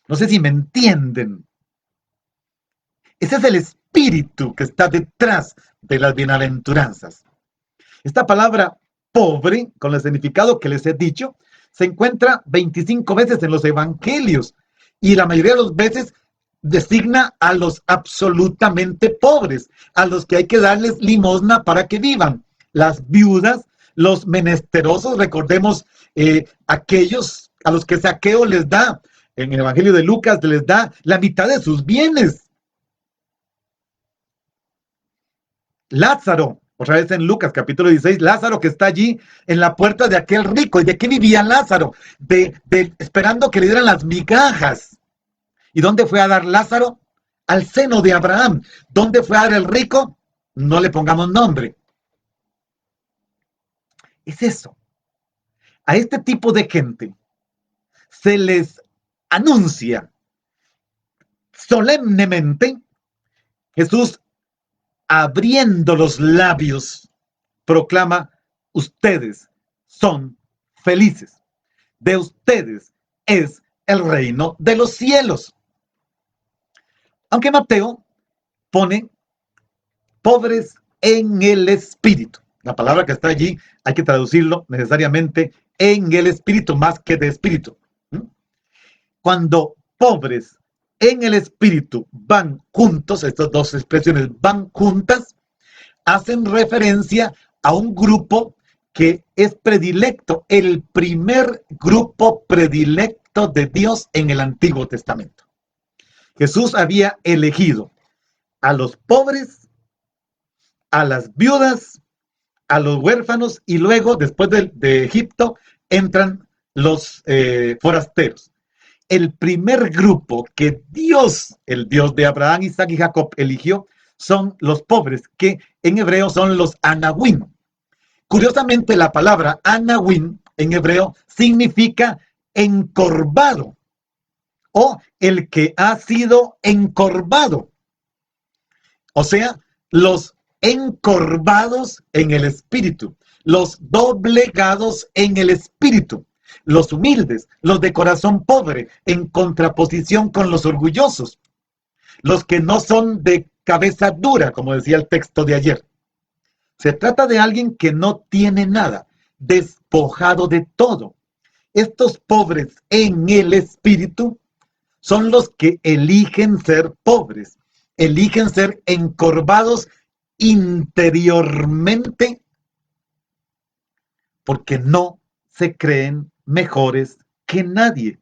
Speaker 1: No sé si me entienden. Ese es el espíritu que está detrás de las bienaventuranzas. Esta palabra pobre, con el significado que les he dicho, se encuentra 25 veces en los evangelios y la mayoría de las veces designa a los absolutamente pobres, a los que hay que darles limosna para que vivan. Las viudas, los menesterosos, recordemos aquellos a los que Saqueo les da, en el evangelio de Lucas les da la mitad de sus bienes. Lázaro, otra vez en Lucas capítulo 16, Lázaro que está allí en la puerta de aquel rico. ¿Y de qué vivía Lázaro? Esperando que le dieran las migajas. ¿Y dónde fue a dar Lázaro? Al seno de Abraham. ¿Dónde fue a dar el rico? No le pongamos nombre. Es eso. A este tipo de gente se les anuncia solemnemente Jesús abriendo los labios, proclama, ustedes son felices. De ustedes es el reino de los cielos. Aunque Mateo pone pobres en el espíritu. La palabra que está allí hay que traducirlo necesariamente en el espíritu más que de espíritu. Cuando pobres en el espíritu van juntos, estas dos expresiones van juntas, hacen referencia a un grupo que es predilecto, el primer grupo predilecto de Dios en el Antiguo Testamento. Jesús había elegido a los pobres, a las viudas, a los huérfanos y luego, después de Egipto, entran los forasteros. El primer grupo que Dios, el Dios de Abraham, Isaac y Jacob, eligió son los pobres, que en hebreo son los anahuim. Curiosamente, la palabra anahuim en hebreo significa encorvado o el que ha sido encorvado. O sea, los encorvados en el espíritu, los doblegados en el espíritu, los humildes, los de corazón pobre, en contraposición con los orgullosos, los que no son de cabeza dura, como decía el texto de ayer. Se trata de alguien que no tiene nada, despojado de todo, Estos pobres en el espíritu son los que eligen ser pobres, eligen ser encorvados interiormente porque no se creen mejores que nadie.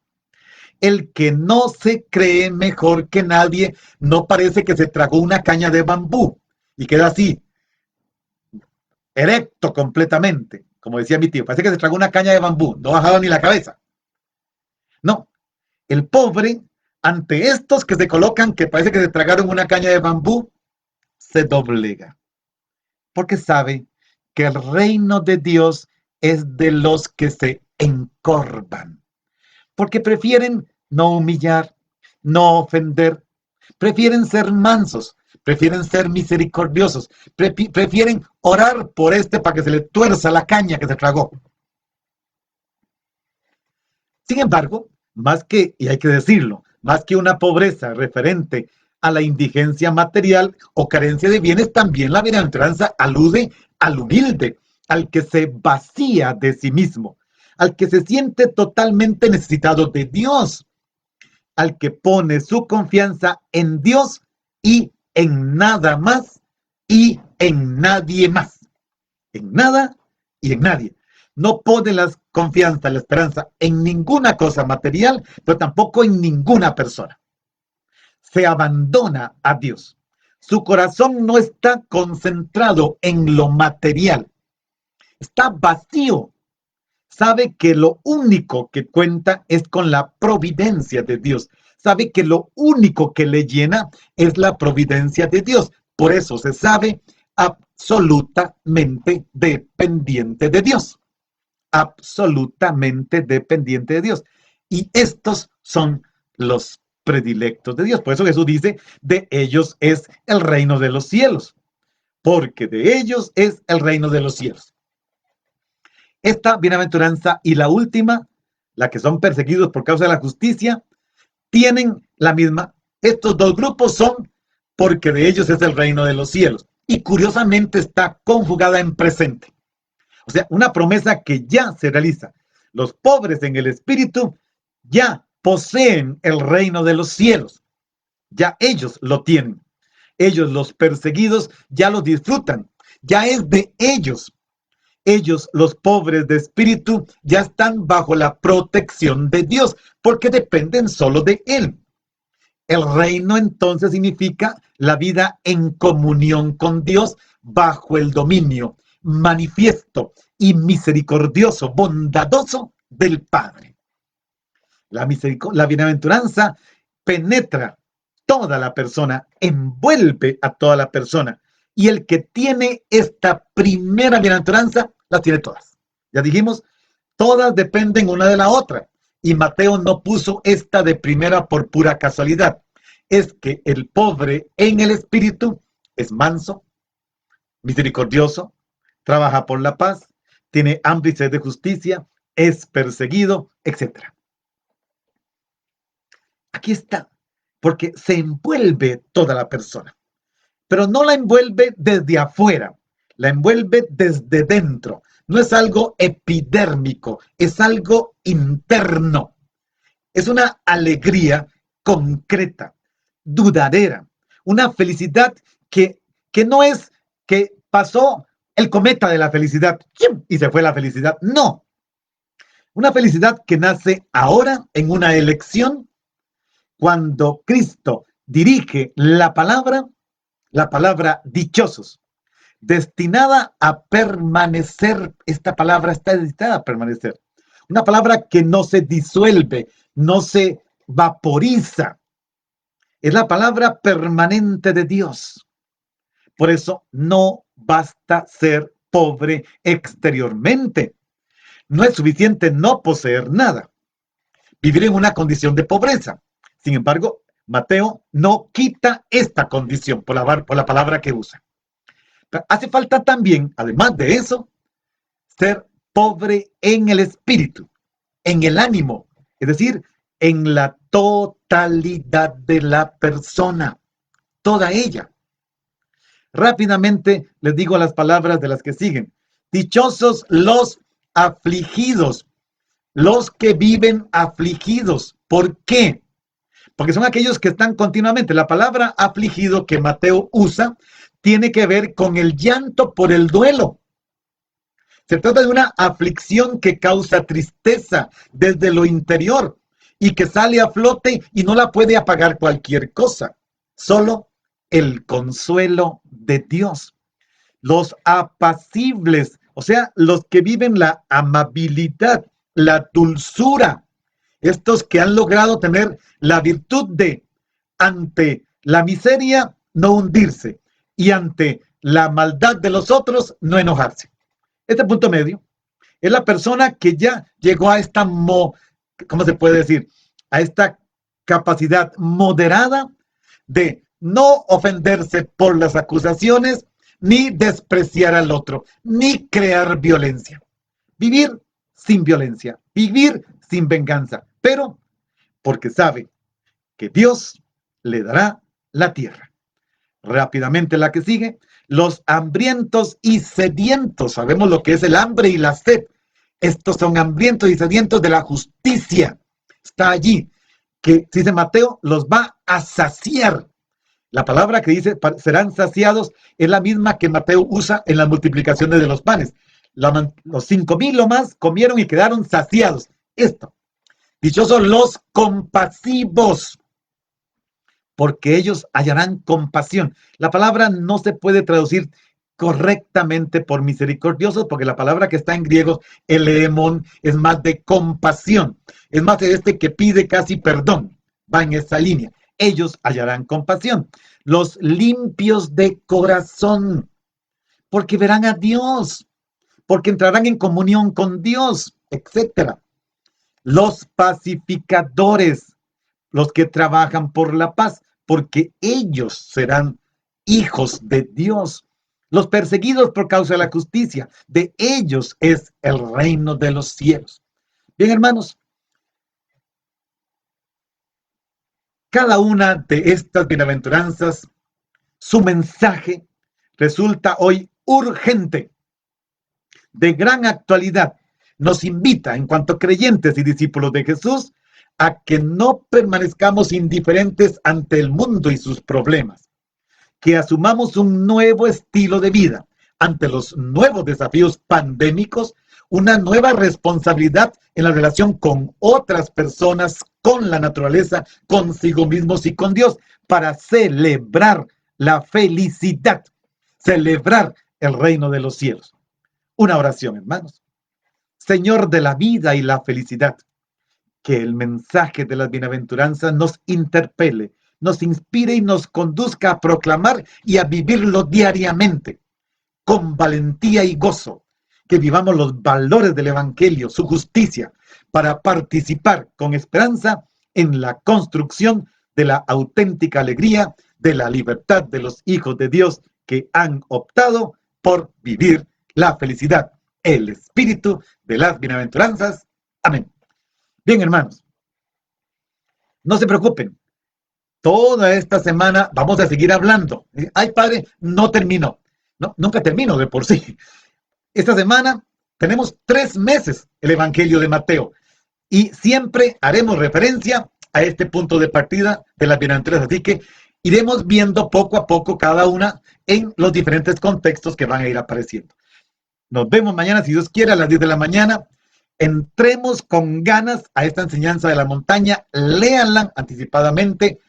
Speaker 1: El que no se cree mejor que nadie no parece que se tragó una caña de bambú y queda así, erecto completamente, como decía mi tío, parece que se tragó una caña de bambú, no bajaba ni la cabeza. No, el pobre, ante estos que se colocan que parece que se tragaron una caña de bambú, se doblega, porque sabe que el reino de Dios es de los que se encorvan, porque prefieren no humillar, no ofender, prefieren ser mansos, prefieren ser misericordiosos, prefieren orar por este para que se le tuerza la caña que se tragó. Sin embargo, más que, y hay que decirlo, más que una pobreza referente a la indigencia material o carencia de bienes, también la bienaventuranza alude al humilde, al que se vacía de sí mismo, al que se siente totalmente necesitado de Dios, al que pone su confianza en Dios y en nada más y en nadie más. En nada y en nadie. No pone la confianza, la esperanza en ninguna cosa material, pero tampoco en ninguna persona. Se abandona a Dios. Su corazón no está concentrado en lo material. Está vacío. Sabe que lo único que cuenta es con la providencia de Dios. Sabe que lo único que le llena es la providencia de Dios. Por eso se sabe absolutamente dependiente de Dios. Absolutamente dependiente de Dios. Y estos son los predilectos de Dios. Por eso Jesús dice, de ellos es el reino de los cielos. Porque de ellos es el reino de los cielos. Esta bienaventuranza y la última, la que son perseguidos por causa de la justicia, tienen la misma. Estos dos grupos son porque de ellos es el reino de los cielos. Y curiosamente está conjugada en presente. O sea, una promesa que ya se realiza. Los pobres en el espíritu ya poseen el reino de los cielos. Ya ellos lo tienen. Ellos, los perseguidos, ya lo disfrutan. Ya es de ellos. Ellos, los pobres de espíritu, ya están bajo la protección de Dios, porque dependen solo de Él. El reino entonces significa la vida en comunión con Dios bajo el dominio manifiesto y misericordioso, bondadoso del Padre. La bienaventuranza penetra toda la persona, envuelve a toda la persona. Y el que tiene esta primera bienaventuranza, las tiene todas. Ya dijimos, todas dependen una de la otra. Y Mateo no puso esta de primera por pura casualidad. Es que el pobre en el espíritu es manso, misericordioso, trabaja por la paz, tiene hambre y sed de justicia, es perseguido, etc. Aquí está, porque se envuelve toda la persona. Pero no la envuelve desde afuera, la envuelve desde dentro. No es algo epidérmico, es algo interno. Es una alegría concreta, duradera, una felicidad que no es que pasó el cometa de la felicidad y se fue la felicidad. No, una felicidad que nace ahora en una elección cuando Cristo dirige la palabra dichosos, destinada a permanecer. Esta palabra está destinada a permanecer. Una palabra que no se disuelve, no se vaporiza. Es la palabra permanente de Dios. Por eso no basta ser pobre exteriormente. No es suficiente no poseer nada. Vivir en una condición de pobreza. Sin embargo, Mateo no quita esta condición por la palabra que usa. Pero hace falta también, además de eso, ser pobre en el espíritu, en el ánimo, es decir, en la totalidad de la persona, toda ella. Rápidamente les digo las palabras de las que siguen. Dichosos los afligidos, los que viven afligidos. ¿Por qué? Porque son aquellos que están continuamente. La palabra afligido que Mateo usa tiene que ver con el llanto por el duelo. Se trata de una aflicción que causa tristeza desde lo interior y que sale a flote y no la puede apagar cualquier cosa. Solo el consuelo de Dios. Los apacibles, o sea, los que viven la amabilidad, la dulzura, estos que han logrado tener la virtud de, ante la miseria, no hundirse y ante la maldad de los otros, no enojarse. Este punto medio es la persona que ya llegó a esta, ¿cómo se puede decir? A esta capacidad moderada de no ofenderse por las acusaciones, ni despreciar al otro, ni crear violencia. Vivir sin violencia, vivir sin venganza, pero porque sabe que Dios le dará la tierra. Rápidamente la que sigue, los hambrientos y sedientos. Sabemos lo que es el hambre y la sed. Estos son hambrientos y sedientos de la justicia. Está allí, que dice Mateo, los va a saciar. La palabra que dice serán saciados es la misma que Mateo usa en las multiplicaciones de los panes. Los 5,000 o más comieron y quedaron saciados. Esto. Dichosos los compasivos, porque ellos hallarán compasión. La palabra no se puede traducir correctamente por misericordiosos, porque la palabra que está en griego, eleemon, es más de compasión. Es más de este que pide casi perdón. Va en esa línea. Ellos hallarán compasión. Los limpios de corazón, porque verán a Dios, porque entrarán en comunión con Dios, etc. Los pacificadores, los que trabajan por la paz, porque ellos serán hijos de Dios. Los perseguidos por causa de la justicia, de ellos es el reino de los cielos. Bien, hermanos, cada una de estas bienaventuranzas, su mensaje resulta hoy urgente, de gran actualidad. Nos invita, en cuanto creyentes y discípulos de Jesús, a que no permanezcamos indiferentes ante el mundo y sus problemas, que asumamos un nuevo estilo de vida ante los nuevos desafíos pandémicos, una nueva responsabilidad en la relación con otras personas, con la naturaleza, consigo mismos y con Dios, para celebrar la felicidad, celebrar el reino de los cielos. Una oración, hermanos. Señor de la vida y la felicidad, que el mensaje de las bienaventuranzas nos interpele, nos inspire y nos conduzca a proclamar y a vivirlo diariamente, con valentía y gozo, que vivamos los valores del Evangelio, su justicia, para participar con esperanza en la construcción de la auténtica alegría de la libertad de los hijos de Dios que han optado por vivir la felicidad, el espíritu de las bienaventuranzas. Amén. Bien, hermanos, no se preocupen. Toda esta semana vamos a seguir hablando. Ay, padre, no termino. No, nunca termino de por sí. Esta semana tenemos 3 meses el Evangelio de Mateo y siempre haremos referencia a este punto de partida de las bienaventuranzas. Así que iremos viendo poco a poco cada una en los diferentes contextos que van a ir apareciendo. Nos vemos mañana, si Dios quiere, a las 10 de la mañana. Entremos con ganas a esta enseñanza de la montaña, léanla anticipadamente,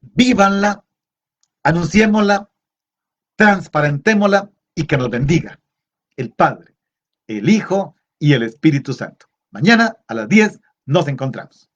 Speaker 1: vívanla, anunciémosla, transparentémosla y que nos bendiga el Padre, el Hijo y el Espíritu Santo. Mañana a las 10 nos encontramos.